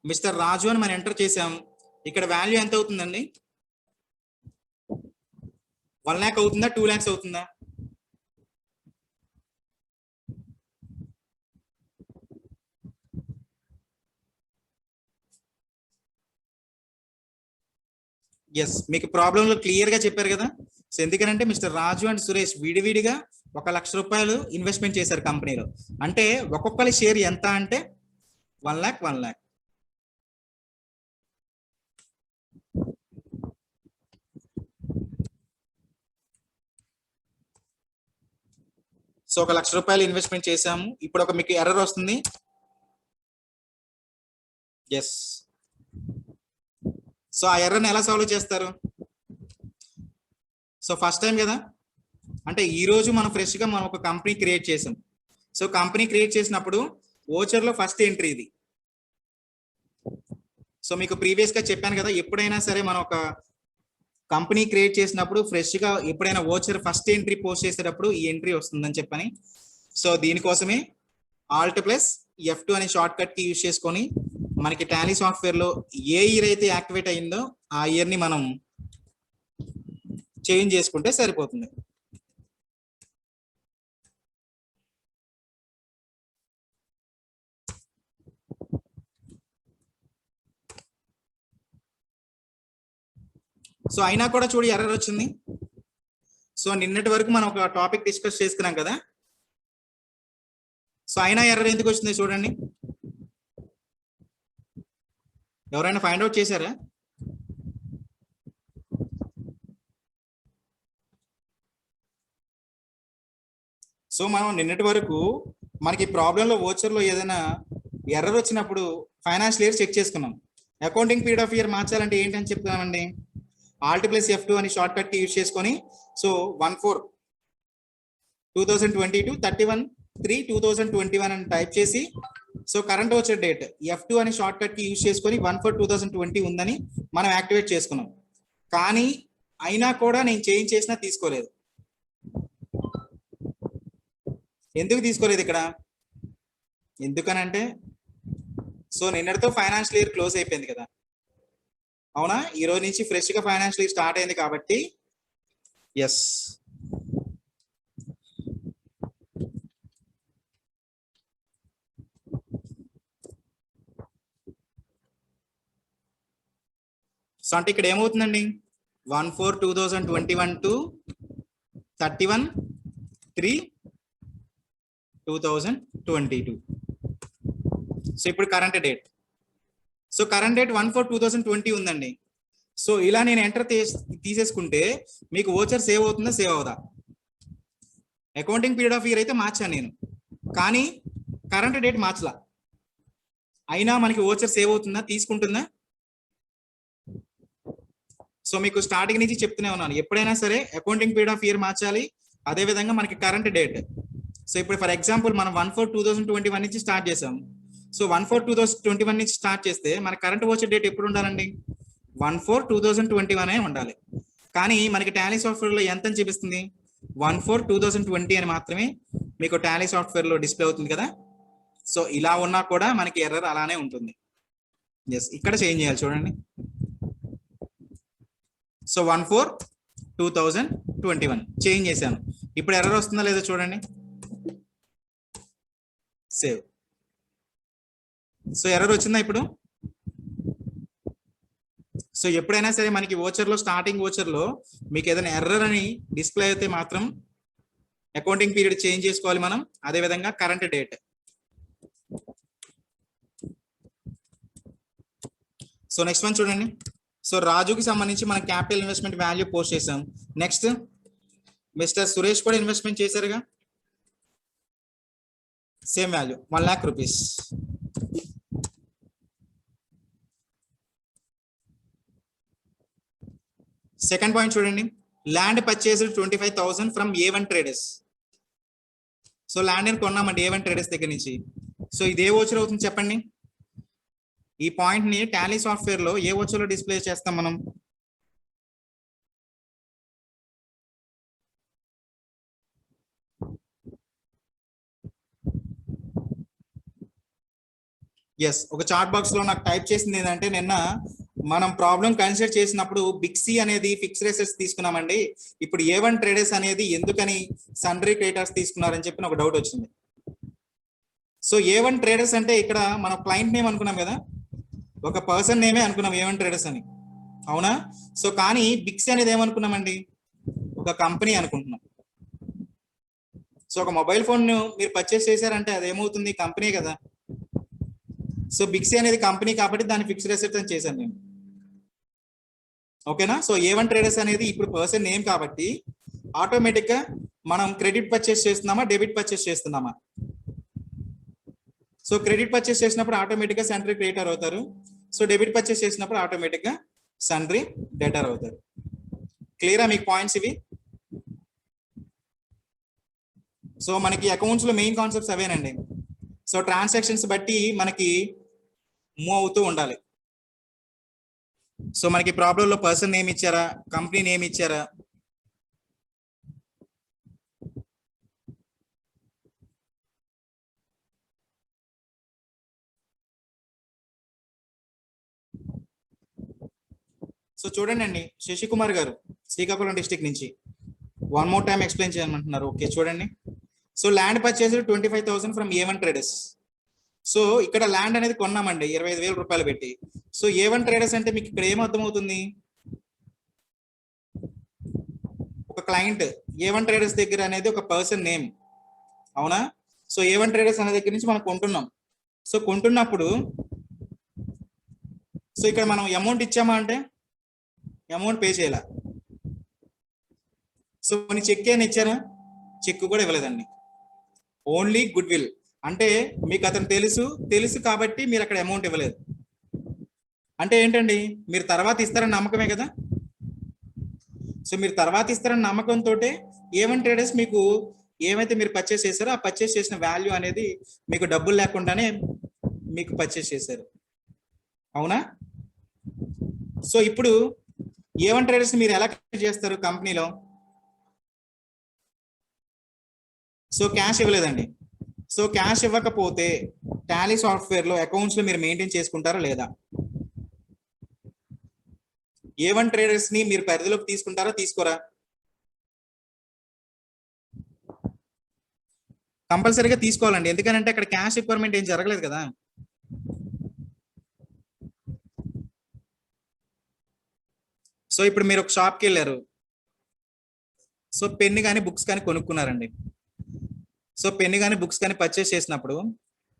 మిస్టర్ రాజు అని మనం ఎంటర్ చేసాం, ఇక్కడ వాల్యూ ఎంత అవుతుందండి? 1 lakh అవుతుందా 2 lakhs అవుతుందా? ఎస్, మీకు ప్రాబ్లంలో క్లియర్ గా చెప్పారు కదా. సో ఎందుకనంటే మిస్టర్ రాజు అండ్ సురేష్ విడివిడిగా 1 లక్ష రూపాయలు ఇన్వెస్ట్మెంట్ చేశారు కంపెనీలో. అంటే ఒక్కొక్కరి షేర్ ఎంత అంటే 1 lakh 1 lakh. సో 1 లక్ష రూపాయలు ఇన్వెస్ట్మెంట్ చేశాము. ఇప్పుడు ఒక మీకు ఎర్రర్ వస్తుంది. ఎస్, సో ఆ ఎర్రర్ని ఎలా సాల్వ్ చేస్తారు? సో ఫస్ట్ టైం కదా, అంటే ఈ రోజు మనం ఫ్రెష్ గా మనం ఒక కంపెనీ క్రియేట్ చేసాం. సో కంపెనీ క్రియేట్ చేసినప్పుడు ఓచర్ లో ఫస్ట్ ఎంట్రీ ఇది. సో మీకు ప్రీవియస్ గా చెప్పాను కదా, ఎప్పుడైనా సరే మనం ఒక కంపెనీ క్రియేట్ చేసినప్పుడు ఫ్రెష్ గా ఎప్పుడైనా ఓచర్ ఫస్ట్ ఎంట్రీ పోస్ట్ చేసేటప్పుడు ఈ ఎంట్రీ వస్తుందని చెప్పని. సో దీనికోసమే Alt+F2 అనే షార్ట్ కట్ కి యూజ్ చేసుకొని మనకి టాలీ సాఫ్ట్వేర్ లో ఏ ఇయర్ అయితే యాక్టివేట్ అయిందో ఆ ఇయర్ ని మనం చేంజ్ చేసుకుంటే సరిపోతుంది. సో అయినా కూడా చూడు ఎర్రర్ వచ్చింది. సో నిన్నటి వరకు మనం ఒక టాపిక్ డిస్కస్ చేసుకున్నాం కదా, సో అయినా ఎర్రర్ ఎందుకు వచ్చింది చూడండి. ఎవరైనా ఫైండ్ అవుట్ చేశారా? సో మనం నిన్నటి వరకు మనకి ప్రాబ్లంలో ఓచర్లో ఏదైనా ఎర్రర్ వచ్చినప్పుడు ఫైనాన్షియల్ ఇయర్ చెక్ చేసుకున్నాం. అకౌంటింగ్ పీరియడ్ ఆఫ్ ఇయర్ మార్చాలంటే ఏంటని చెప్తున్నామండి, Alt+F2 అని షార్ట్ కట్ యూజ్ చేసుకొని సో 1/4/2022 31/3/2021 అని టైప్ చేసి so current voucher date F2 అని షార్ట్ కట్ కి యూజ్ చేసుకొని 1/4/2020 ఉందని మనం యాక్టివేట్ చేసుకున్నాం. కానీ అయినా కూడా నేను చేంజ్ చేసినా తీసుకోలేదు. ఎందుకు తీసుకోలేదు ఇక్కడ? ఎందుకనంటే సో నిన్నటితో ఫైనాన్షియల్ ఇయర్ క్లోజ్ అయిపోయింది కదా, అవునా? ఈ రోజు నుంచి ఫ్రెష్ గా ఫైనాన్షియల్ ఇయర్ స్టార్ట్ అయింది కాబట్టి ఎస్. సో అంటే ఇక్కడ ఏమవుతుందండి, 1/4/2021 to 31/3/2022. సో ఇప్పుడు current date, so current date 1/4/2020 ఉందండి. సో ఇలా నేను ఎంటర్ తీసేసుకుంటే మీకు ఓచర్ సేవ్ అవుతుందా సేవ్ అవుదా? అకౌంటింగ్ పీరియడ్ ఆఫ్ ఇయర్ అయితే మార్చాను నేను, కానీ కరెంట్ డేట్ మార్చలా. అయినా మనకి ఓచర్ సేవ్ అవుతుందా, తీసుకుంటుందా? సో మీకు స్టార్టింగ్ నుంచి చెప్తూనే ఉన్నాను, ఎప్పుడైనా సరే అకౌంటింగ్ పీరియడ్ ఆఫ్ ఇయర్ మార్చాలి, అదే విధంగా మనకి కరెంట్ డేట్. సో ఇప్పుడు ఫర్ ఎగ్జాంపుల్ మనం 1/4/2021 నుంచి స్టార్ట్ చేసాం. సో 1/4/2021 నుంచి స్టార్ట్ చేస్తే మన కరెంట్ ఓచర్ డేట్ ఎప్పుడు ఉండాలండి, 1/4/2021 ఉండాలి. కానీ మనకి టాలీ సాఫ్ట్వేర్ లో ఎంత అని చూపిస్తుంది, 1/4/2020 అని మాత్రమే మీకు టాలీ సాఫ్ట్వేర్ లో డిస్ప్లే అవుతుంది కదా. సో ఇలా ఉన్నా కూడా మనకి ఎర్రర్ అలానే ఉంటుంది. ఎస్, ఇక్కడ చేంజ్ చేయాలి చూడండి. సో 1/4/2021 చేంజ్ చేశాను. ఇప్పుడు ఎర్రర్ వస్తుందా లేదో చూడండి. సేవ్. సో ఎర్రర్ వచ్చిందా ఇప్పుడు? సో ఎప్పుడైనా సరే మనకి ఓచర్ లో స్టార్టింగ్ ఓచర్ లో మీకు ఏదైనా ఎర్రర్ అని డిస్ప్లే అయితే మాత్రం అకౌంటింగ్ పీరియడ్ చేంజ్ చేసుకోవాలి మనం, అదే విధంగా current date. So next one చూడండి. సో రాజుకి సంబంధించి మన క్యాపిటల్ ఇన్వెస్ట్మెంట్ వాల్యూ పోస్ట్ చేసాం. నెక్స్ట్ మిస్టర్ సురేష్ కూడా ఇన్వెస్ట్మెంట్ చేశారుగా, same value 1 lakh rupees. Second point చూడండి, land purchase 25,000 from A1 traders. So land అని కొన్నామండి A1 ట్రేడర్స్ దగ్గర నుంచి. సో ఇది ఏ ఓచర్ అవుతుంది చెప్పండి? ఈ పాయింట్ ని టాలీ సాఫ్ట్వేర్ లో ఏ ఓచర్ లో డిస్ప్లే చేస్తాం మనం? ఎస్, ఒక చాట్ బాక్స్ లో నాకు టైప్ చేసింది ఏంటంటే నిన్న మనం ప్రాబ్లం కన్సిడర్ చేసినప్పుడు బిగ్ సి అనేది ఫిక్స్డ్ అసెట్స్ తీసుకున్నామండి. ఇప్పుడు A1 ట్రేడర్స్ అనేది ఎందుకని సన్డ్రీ క్రెడిటార్స్ తీసుకున్నారని చెప్పి ఒక డౌట్ వచ్చింది. సో A1 ట్రేడర్స్ అంటే ఇక్కడ మనం క్లయింట్ నేమ్ అనుకున్నాం కదా, ఒక పర్సన్ నేమే అనుకున్నాం A1 ట్రేడర్స్ అని, అవునా? సో కానీ బిగ్ సి అనేది ఏమనుకున్నామండి, ఒక కంపెనీ అనుకుంటున్నాం. సో ఒక మొబైల్ ఫోన్ మీరు పర్చేస్ చేశారంటే అది ఏమవుతుంది, కంపెనీ కదా. సో బిగ్ సి అనేది కంపెనీ కాబట్టి దాన్ని ఫిక్స్డ్ అసెట్స్ అని చేశాను నేను. ఓకేనా? సో A1 ట్రేడర్స్ అనేది ఇప్పుడు పర్సన్ నేమ్ కాబట్టి ఆటోమేటిక్ గా మనం క్రెడిట్ పర్చేస్ చేస్తున్నామా, డెబిట్ పర్చేస్ చేస్తున్నామా? సో క్రెడిట్ పర్చేస్ చేసినప్పుడు ఆటోమేటిక్ గా సన్డ్రీ క్రెడిటర్ అవుతారు. సో డెబిట్ పర్చేస్ చేసినప్పుడు ఆటోమేటిక్ గా సన్డ్రీ డెటర్ అవుతారు. క్లియరా మీకు పాయింట్స్ ఇవి? సో మనకి అకౌంట్స్ లో మెయిన్ కాన్సెప్ట్స్ అవేనండి. సో ట్రాన్సాక్షన్స్ బట్టి మనకి మూవ్ అవుతూ ఉండాలి. సో మనకి ప్రాబ్లం లో పర్సన్ నేమ్ ఇచ్చారా, కంపెనీ నేమ్ ఇచ్చారా, సో చూడండి అండి, శశికుమార్ గారు శ్రీకాకుళం డిస్ట్రిక్ట్ నుంచి వన్ మోర్ టైం ఎక్స్ప్లెయిన్ చేయమంటున్నారు. ఓకే చూడండి. So land purchase 25,000 from A1 traders. So ఇక్కడ ల్యాండ్ అనేది కొన్నామండి 25,000 రూపాయలు పెట్టి. సో A1 ట్రేడర్స్ అంటే మీకు ఇక్కడ ఏం అర్థమవుతుంది, ఒక క్లయింట్. A1 ట్రేడర్స్ దగ్గర అనేది ఒక పర్సన్ నేమ్, అవునా? సో A1 ట్రేడర్స్ అనే దగ్గర నుంచి మనం కొంటున్నాం. సో కొంటున్నప్పుడు సో ఇక్కడ మనం అమౌంట్ ఇచ్చామా అంటే అమౌంట్ పే చేయాల. సో మన చెక్ ఏమైనా ఇచ్చారా, చెక్ కూడా ఇవ్వలేదండి, ఓన్లీ గుడ్ విల్. అంటే మీకు అతను తెలుసు కాబట్టి మీరు అక్కడ అమౌంట్ ఇవ్వలేదు. అంటే ఏంటండి, మీరు తర్వాత ఇస్తారని నమ్మకమే కదా. సో మీరు తర్వాత ఇస్తారని నమ్మకంతో A1 ట్రేడర్స్ మీకు ఏమైతే మీరు పర్చేస్ చేశారో ఆ పర్చేస్ చేసిన వాల్యూ అనేది మీకు డబ్బులు లేకుండానే మీకు పర్చేస్ చేశారు, అవునా? సో ఇప్పుడు A1 ట్రేడర్స్ మీరు ఎలా క్రియేట్ చేస్తారు కంపెనీలో? సో క్యాష్ ఇవ్వలేదండి. సో క్యాష్ ఇవ్వకపోతే టాలీ సాఫ్ట్వేర్ లో అకౌంట్స్ లో మీరు మెయింటైన్ చేసుకుంటారా లేదా? A1 ట్రేడర్స్ ని మీరు పరిధిలోకి తీసుకుంటారా, తీసుకోరా? కంపల్సరీగా తీసుకోవాలండి, ఎందుకంటే అక్కడ క్యాష్ రిక్వైర్మెంట్ ఏం జరగలేదు కదా. సో ఇప్పుడు మీరు ఒక షాప్కి వెళ్ళారు, సో పెన్ కానీ బుక్స్ కానీ కొనుక్కున్నారండి. సో పెన్ కానీ బుక్స్ కానీ పర్చేస్ చేసినప్పుడు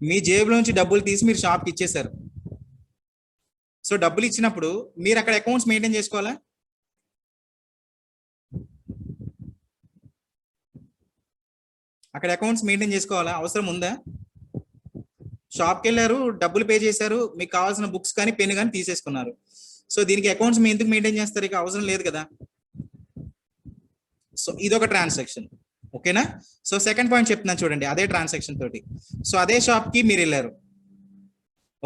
మీ జేబులో నుంచి డబ్బులు తీసి మీరు షాప్కి ఇచ్చేసారు. సో డబ్బులు ఇచ్చినప్పుడు మీరు అక్కడ అకౌంట్స్ మెయింటైన్ చేసుకోవాలా? అక్కడ అకౌంట్స్ మెయింటైన్ చేసుకోవాలా, అవసరం ఉందా? షాప్కి వెళ్ళారు, డబ్బులు పే చేశారు, మీకు కావాల్సిన బుక్స్ కానీ పెన్ కానీ తీసేసుకున్నారు. సో దీనికి అకౌంట్స్ మీ ఎందుకు మెయింటైన్ చేస్తారు, ఇక అవసరం లేదు కదా. సో ఇదొక ట్రాన్సాక్షన్, ఓకేనా? సో సెకండ్ పాయింట్ చెప్తున్నాను చూడండి, అదే ట్రాన్సాక్షన్ తోటి. సో అదే షాప్ కి మీరు వెళ్ళారు,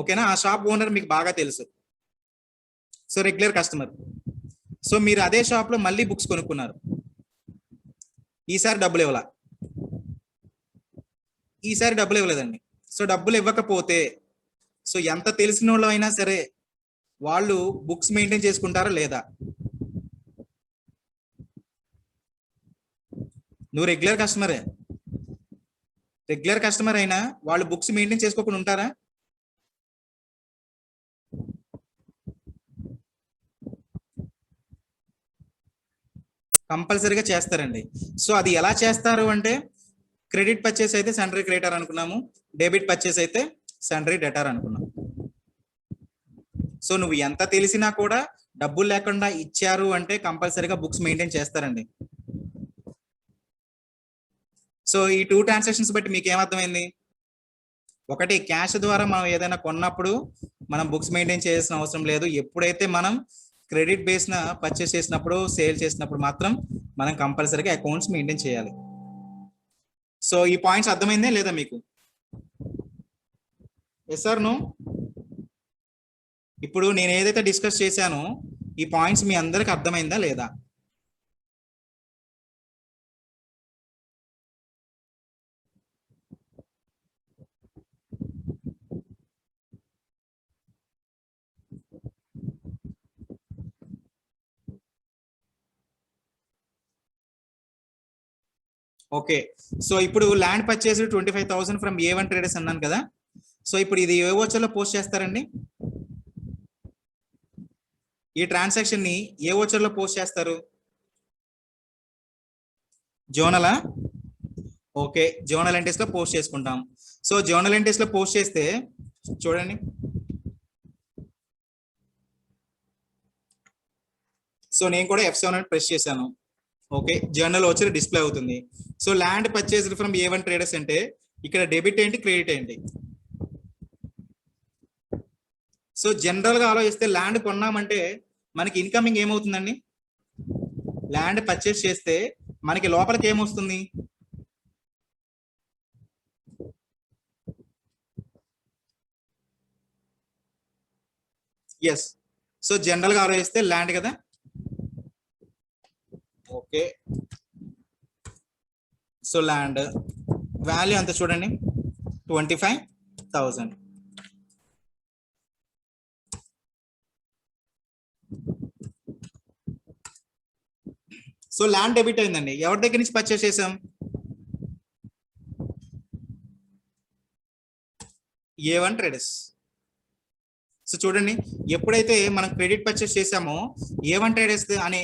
ఓకేనా? ఆ షాప్ ఓనర్ మీకు బాగా తెలుసు, సో రెగ్యులర్ కస్టమర్. సో మీరు అదే షాప్ లో మళ్ళీ బుక్స్ కొనుక్కున్నారు, ఈసారి డబ్బులు ఇవ్వాల, ఈసారి డబ్బులు ఇవ్వలేదండి. సో డబ్బులు ఇవ్వకపోతే సో ఎంత తెలిసిన వాళ్ళు అయినా సరే వాళ్ళు బుక్స్ మెయింటైన్ చేసుకుంటారా లేదా? నువ్వు రెగ్యులర్ కస్టమర్ అయినా వాళ్ళు బుక్స్ మెయింటైన్ చేసుకోకుండా ఉంటారా? కంపల్సరీగా చేస్తారండి. సో అది ఎలా చేస్తారు అంటే, క్రెడిట్ పర్చేస్ అయితే సన్డ్రీ క్రెడిటర్ అనుకున్నాము, డెబిట్ పర్చేస్ అయితే సన్డ్రీ డెటార్ అనుకున్నాము. సో నువ్వు ఎంత తెలిసినా కూడా డబ్బులు లేకుండా ఇచ్చారు అంటే కంపల్సరీగా బుక్స్ మెయింటైన్ చేస్తారండి. సో ఈ 2 ట్రాన్సాక్షన్స్ బట్టి మీకు ఏమర్థమైంది? ఒకటి, క్యాష్ ద్వారా మనం ఏదైనా కొన్నప్పుడు మనం బుక్స్ మెయింటైన్ చేయాల్సిన అవసరం లేదు. ఎప్పుడైతే మనం క్రెడిట్ బేస్న పర్చేస్ చేసినప్పుడు, సేల్ చేసినప్పుడు మాత్రం మనం కంపల్సరీగా అకౌంట్స్ మెయింటైన్ చేయాలి. సో ఈ పాయింట్స్ అర్థమైందే లేదా మీకు? Yes sir no? ఇప్పుడు నేను ఏదైతే డిస్కస్ చేశానో ఈ పాయింట్స్ మీ అందరికి అర్థమైందా లేదా? ఓకే. సో ఇప్పుడు land purchase 25,000 from A1 traders అన్నాను కదా. సో ఇప్పుడు ఇది ఏ ఓచర్లో పోస్ట్ చేస్తారండి? ఈ ట్రాన్సాక్షన్ ని ఏ ఓచర్లో పోస్ట్ చేస్తారు? జోనలా? ఓకే, జోనల్ ఎంట్రీస్ లో పోస్ట్ చేసుకుంటాం. సో జోనల్ ఎంట్రీస్ లో పోస్ట్ చేస్తే చూడండి, సో నేను కూడా F7 అని ప్రెస్ చేశాను. ఓకే, జర్నల్ వచ్చి డిస్ప్లే అవుతుంది. So land purchased from A1 traders అంటే ఇక్కడ డెబిట్ ఏంటి, క్రెడిట్ ఏంటి? సో జనరల్ గా ఆలోచిస్తే ల్యాండ్ కొన్నామంటే మనకి ఇన్కమింగ్ ఏమవుతుందండి? ల్యాండ్ పర్చేస్ చేస్తే మనకి లోపలికి ఏమొస్తుంది? ఎస్. సో జనరల్ గా ఆలోచిస్తే ల్యాండ్ కదా. ఓకే, సో ల్యాండ్ వాల్యూ అంత చూడండి, 25,000. సో ల్యాండ్ డెబిట్ అయిందండి. ఎవరి దగ్గర నుంచి పర్చేస్ చేసాం? A1 traders. సో చూడండి, ఎప్పుడైతే మనం క్రెడిట్ పర్చేస్ చేసామో A1 ట్రేడర్స్ అనే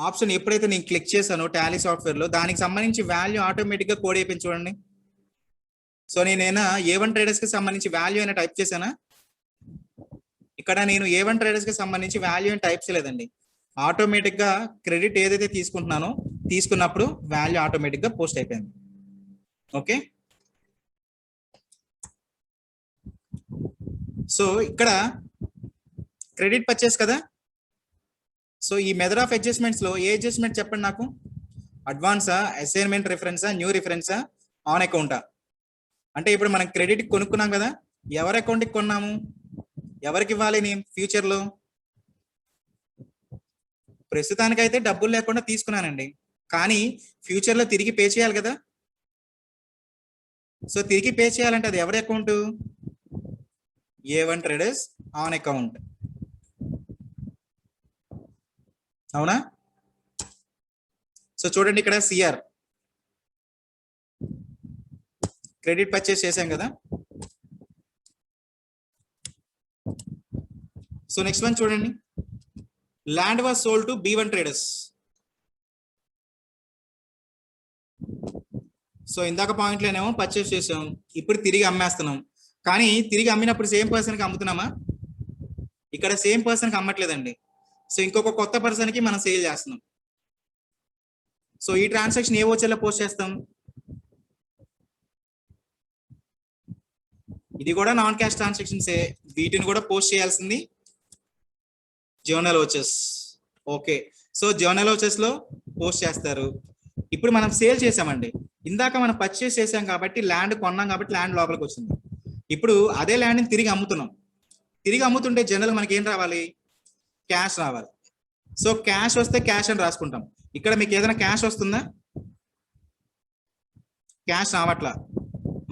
ఆప్షన్ ఎప్పుడైతే నేను క్లిక్ చేశానో టాలీ సాఫ్ట్వేర్ లో, దానికి సంబంధించి వాల్యూ ఆటోమేటిక్ గా కోడ్ అయిపోయింది చూడండి. సో నేనైనా A1 ట్రేడర్స్ కి సంబంధించి వాల్యూ అయినా టైప్ చేశానా? ఇక్కడ నేను A1 ట్రేడర్స్ కి సంబంధించి వాల్యూ అని టైప్ చేయలేదండి. ఆటోమేటిక్ గా క్రెడిట్ ఏదైతే తీసుకుంటున్నానో తీసుకున్నప్పుడు వాల్యూ ఆటోమేటిక్ గా పోస్ట్ అయిపోయింది. ఓకే, సో ఇక్కడ క్రెడిట్ పర్చేస్ కదా. సో ఈ మెథడ్ ఆఫ్ అడ్జస్ట్మెంట్స్ లో ఏ అడ్జస్ట్మెంట్ చెప్పండి నాకు? అడ్వాన్సా, అసైన్మెంట్ రిఫరెన్సా, న్యూ రిఫరెన్సా, ఆన్ అకౌంటా? అంటే ఇప్పుడు మనం క్రెడిట్ కొనుక్కున్నాం కదా, ఎవరి అకౌంట్కి కొన్నాము, ఎవరికి ఇవ్వాలి నేను ఫ్యూచర్ లో? ప్రస్తుతానికైతే డబ్బులు లేకుండా తీసుకున్నానండి, కానీ ఫ్యూచర్ లో తిరిగి పే చేయాలి కదా. సో తిరిగి పే చేయాలంటే అది ఎవరి account? A1 traders on account, అవునా? సో చూడండి, ఇక్కడ సిఆర్ క్రెడిట్ పర్చేస్ చేశాం కదా. సో నెక్స్ట్ వన్ చూడండి, land was sold to B1 traders. So ఇందాక పాయింట్లోనేమో పర్చేస్ చేసాం, ఇప్పుడు తిరిగి అమ్మేస్తున్నాం. కానీ తిరిగి అమ్మినప్పుడు సేమ్ పర్సన్కి అమ్ముతున్నామా? ఇక్కడ సేమ్ పర్సన్కి అమ్మట్లేదండి. సో ఇంకొక కొత్త పర్సన్కి మనం సేల్ చేస్తున్నాం. సో ఈ ట్రాన్సాక్షన్ ఏ ఓచర్లో పోస్ట్ చేస్తాం? ఇది కూడా నాన్ క్యాష్ ట్రాన్సాక్షన్సే, వీటిని కూడా పోస్ట్ చేయాల్సింది journal vouchers. Okay, so journal vouchers లో పోస్ట్ చేస్తారు. ఇప్పుడు మనం సేల్ చేసామండి, ఇందాక మనం పర్చేస్ చేసాం కాబట్టి ల్యాండ్ కొన్నాం కాబట్టి ల్యాండ్ లోపలికి వచ్చింది. ఇప్పుడు అదే ల్యాండ్ని తిరిగి అమ్ముతున్నాం. తిరిగి అమ్ముతుంటే జనరల్ మనకి ఏం రావాలి? క్యాష్ రావాలి. సో క్యాష్ వస్తే క్యాష్ అని రాసుకుంటాం. ఇక్కడ మీకు ఏదైనా క్యాష్ వస్తుందా? క్యాష్ రావట్లా.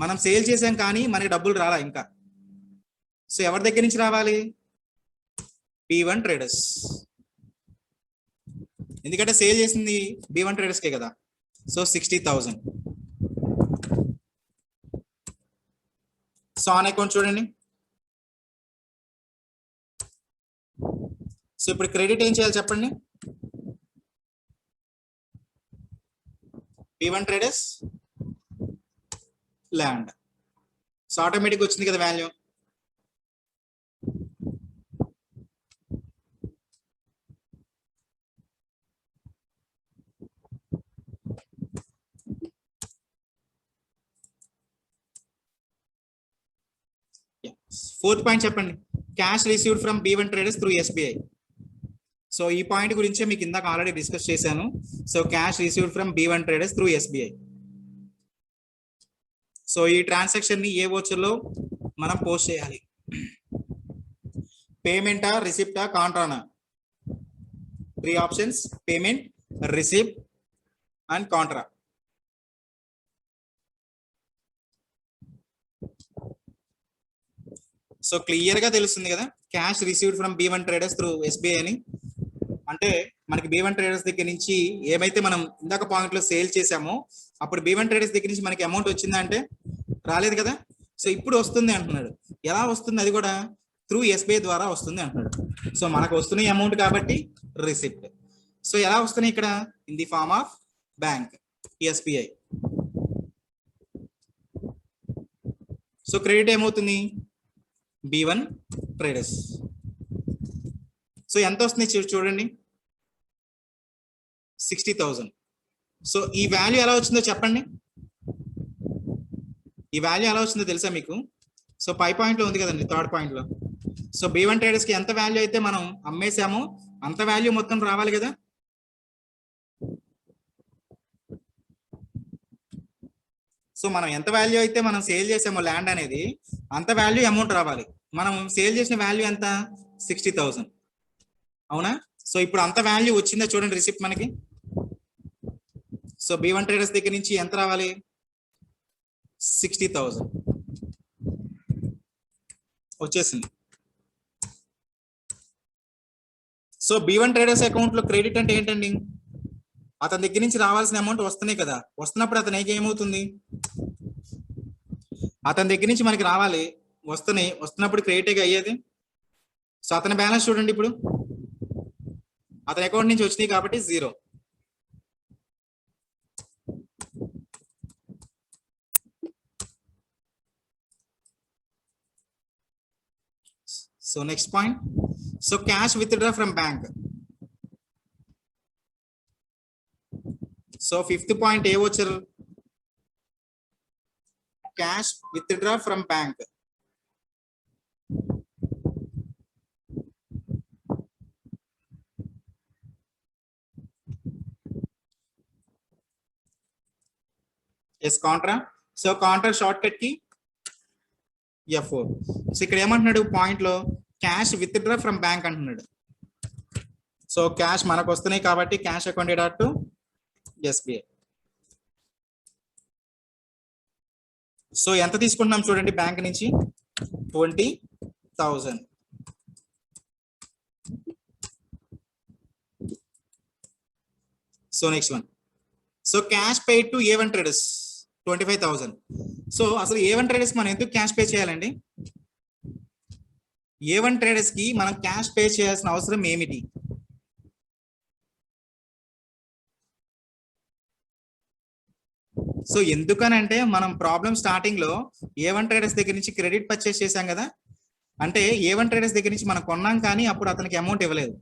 మనం సేల్ చేసాం కానీ మనకి డబ్బులు రాలా ఇంకా. సో ఎవరి దగ్గర నుంచి రావాలి? B1 traders. ఎందుకంటే సేల్ చేసింది B1 ట్రేడర్స్కే కదా. సో 60,000. సో ఆన్ అకౌంట్ చూడండి. సో ఇప్పుడు క్రెడిట్ ఏం చేయాలి చెప్పండి? B1 traders land. So automatic వచ్చింది కదా వాల్యూ. ఫోర్త్ పాయింట్ చెప్పండి, cash received from B1 traders through SBI. So ఈ పాయింట్ గురించే మీకు ఇందాక ఆల్రెడీ డిస్కస్ చేశాను. So cash received from B1 traders through SBI. So ఈ ట్రాన్సాక్షన్ ని ఏ ఓచర్లో మనం పోస్ట్ చేయాలి? పేమెంటా, రిసిప్టా, కాంట్రానా? 3 options: payment, receipt and Contra. So clear గా తెలుస్తుంది కదా, cash received from B1 traders through SBI అని. అంటే మనకి B1 ట్రేడర్స్ దగ్గర నుంచి ఏమైతే మనం ఇందాక పాయింట్ లో సేల్ చేసామో అప్పుడు B1 ట్రేడర్స్ దగ్గర నుంచి మనకి అమౌంట్ వచ్చిందా అంటే రాలేదు కదా. సో ఇప్పుడు వస్తుంది అంటున్నాడు. ఎలా వస్తుంది? అది కూడా త్రూ SBI ద్వారా వస్తుంది అంటున్నాడు. సో మనకు వస్తున్న అమౌంట్ కాబట్టి రిసిప్ట్. సో ఎలా వస్తున్నాయి ఇక్కడ? In the form of bank SBI. So credit ఏమవుతుంది? B1 traders. సో ఎంత వస్తుంది చూడండి, 60,000. సో ఈ వాల్యూ ఎలా వచ్చిందో చెప్పండి. ఈ వాల్యూ ఎలా వచ్చిందో తెలుసా మీకు? సో పై పాయింట్ లో ఉంది కదండి, థర్డ్ పాయింట్ లో. సో B1 ట్రేడర్స్ కి ఎంత వాల్యూ అయితే మనం అమ్మేసామో అంత వాల్యూ మొత్తం రావాలి కదా. సో మనం ఎంత వాల్యూ అయితే మనం సేల్ చేసామో ల్యాండ్ అనేది అంత వాల్యూ అమౌంట్ రావాలి. మనం సేల్ చేసిన వాల్యూ ఎంత? 60,000. అవునా? సో ఇప్పుడు అంత వాల్యూ వచ్చిందా చూడండి రిసిప్ట్ మనకి. సో B1 ట్రేడర్స్ దగ్గర నుంచి ఎంత రావాలి? 60,000 వచ్చేసింది. సో B1 ట్రేడర్స్ అకౌంట్ లో క్రెడిట్ అంటే ఏంటండి? అతని దగ్గర నుంచి రావాల్సిన అమౌంట్ వస్తున్నాయి కదా, వస్తున్నప్పుడు అతనికి ఏమవుతుంది? అతని దగ్గర నుంచి మనకి రావాలి, వస్తున్నప్పుడు క్రెడిట్ అయ్యేది. సో అతని బ్యాలెన్స్ చూడండి, ఇప్పుడు అతని అకౌంట్ నుంచి వచ్చినాయి కాబట్టి 0. So next point, so cash withdraw from bank. So 5th point ఏ వచ్చారు? Cash withdraw from bank. Yes contra. So contra short cut కి F4. సో ఇక్కడ ఏమంటున్నాడు పాయింట్ లో? క్యాష్ విత్డ్రా ఫ్రమ్ బ్యాంక్ అంటున్నాడు. సో క్యాష్ మనకు వస్తున్నాయి కాబట్టి cash account dot to SBI. So ఎంత తీసుకుంటున్నాం చూడండి బ్యాంక్ నుంచి? 20,000. So next one, so cash paid to A1 traders 25,000. So అసలు A1 ట్రేడర్స్ మనం ఎందుకు క్యాష్ పే చేయాలండి? A1 ట్రేడర్స్ కి మనం క్యాష్ పే చేయాల్సిన అవసరం ఏమిటి? సో ఎందుకనంటే మనం ప్రాబ్లం స్టార్టింగ్ లో A1 ట్రేడర్స్ దగ్గర నుంచి క్రెడిట్ పర్చేస్ చేశాం కదా, అంటే A1 ట్రేడర్స్ దగ్గర నుంచి మనం కొన్నాం కానీ అప్పుడు అతనికి అమౌంట్ ఇవ్వలేదు.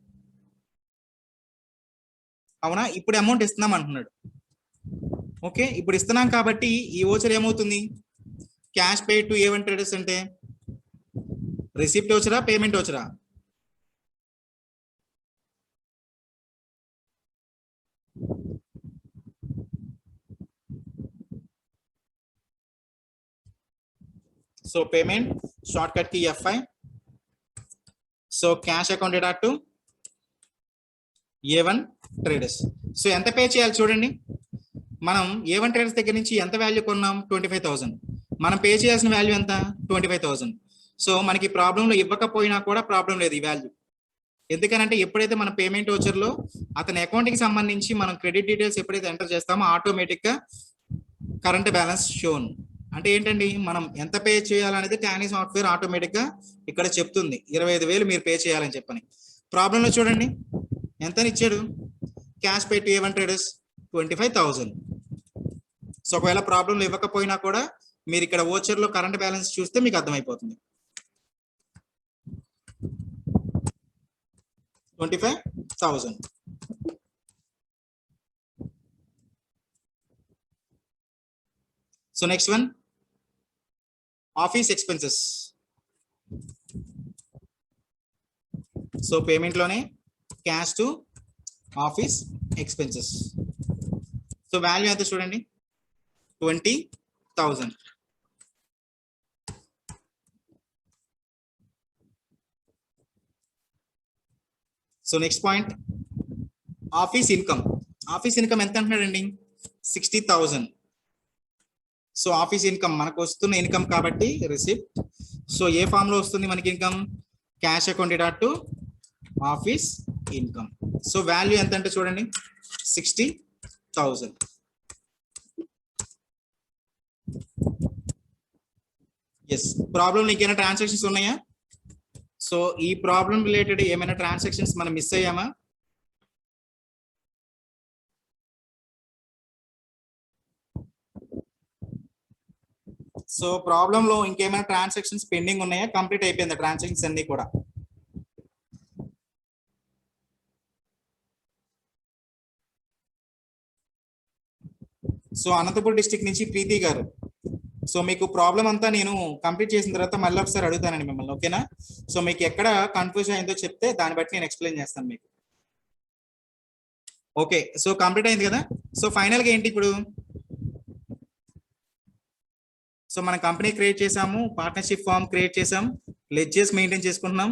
అవునా? ఇప్పుడు అమౌంట్ ఇస్తున్నాం అంటున్నాడు. ఓకే, ఇప్పుడు ఇస్తున్నాం కాబట్టి ఈ ఓచర్ ఏమవుతుంది? Cash pay to A1 traders అంటే రిసిప్ట్ ఓచరా, పేమెంట్ ఓచరా? సో పేమెంట్ షార్ట్ కట్ కి F5. So cash account dot to A1 traders. So ఎంత పే చేయాలి చూడండి. మనం A1 ట్రేడర్స్ దగ్గర నుంచి ఎంత వాల్యూ కొన్నాం? 25,000. మనం పే చేయాల్సిన వాల్యూ ఎంత? 25,000. సో మనకి ప్రాబ్లంలో ఇవ్వకపోయినా కూడా ప్రాబ్లం లేదు ఈ వాల్యూ. ఎందుకనంటే ఎప్పుడైతే మన పేమెంట్ ఓచర్ లో అతని అకౌంట్ కి సంబంధించి మనం క్రెడిట్ డీటెయిల్స్ ఎప్పుడైతే ఎంటర్ చేస్తామో ఆటోమేటిక్ గా కరెంట్ బ్యాలెన్స్ షోన్. అంటే ఏంటండి, మనం ఎంత పే చేయాలనేది టాలీ సాఫ్ట్వేర్ ఆటోమేటిక్ గా ఇక్కడ చెప్తుంది. 25,000 మీరు పే చేయాలని చెప్పని. ప్రాబ్లం లో చూడండి ఎంత ఇచ్చాడు? Cash pay to A1 traders 25,000. So ఒకవేళ ప్రాబ్లంలో ఇవ్వకపోయినా కూడా మీరు ఇక్కడ ఓచర్ లో కరెంట్ బ్యాలెన్స్ చూస్తే మీకు అర్థమైపోతుంది. 25,000. So next one, office expenses. So payment లోనే cash to office expenses. So value ఎంత చూడండి? 20,000. So next point, office income. Office income ఎంత అంటున్నాడండి? 60,000. సో ఆఫీస్ ఇన్కమ్ మనకు వస్తున్న ఇన్కమ్ కాబట్టి రిసిప్ట్. సో ఏ ఫామ్ లో వస్తుంది మనకి income? Cash account dot to office income. So value ఎంత అంటే చూడండి 60,000. ఎస్, ప్రాబ్లం నీకేమైనా ట్రాన్సాక్షన్స్ ఉన్నాయా? సో ఈ ప్రాబ్లం రిలేటెడ్ ఏమైనా ట్రాన్సాక్షన్స్ మనం మిస్ అయ్యామా? సో ప్రాబ్లం లో ఇంకేమైనా ట్రాన్సాక్షన్స్ పెండింగ్ ఉన్నాయా? కంప్లీట్ అయిపోయింది ట్రాన్సాక్షన్స్ అన్ని కూడా. సో అనంతపురం డిస్ట్రిక్ట్ నుంచి ప్రీతి గారు, సో మీకు ప్రాబ్లం అంతా నేను కంప్లీట్ చేసిన తర్వాత మళ్ళీ ఒకసారి అడుగుతానండి మిమ్మల్ని, ఓకేనా? సో మీకు ఎక్కడ కన్ఫ్యూజన్ అయిందో చెప్తే దాన్ని బట్టి నేను ఎక్స్ప్లెయిన్ చేస్తాను మీకు. ఓకే, సో కంప్లీట్ అయింది కదా. సో ఫైనల్ గా ఏంటి ఇప్పుడు? సో మన కంపెనీ క్రియేట్ చేసాము, పార్ట్నర్షిప్ ఫామ్ క్రియేట్ చేసాం, లెడ్జెస్ మెయింటైన్ చేసుకుంటున్నాం,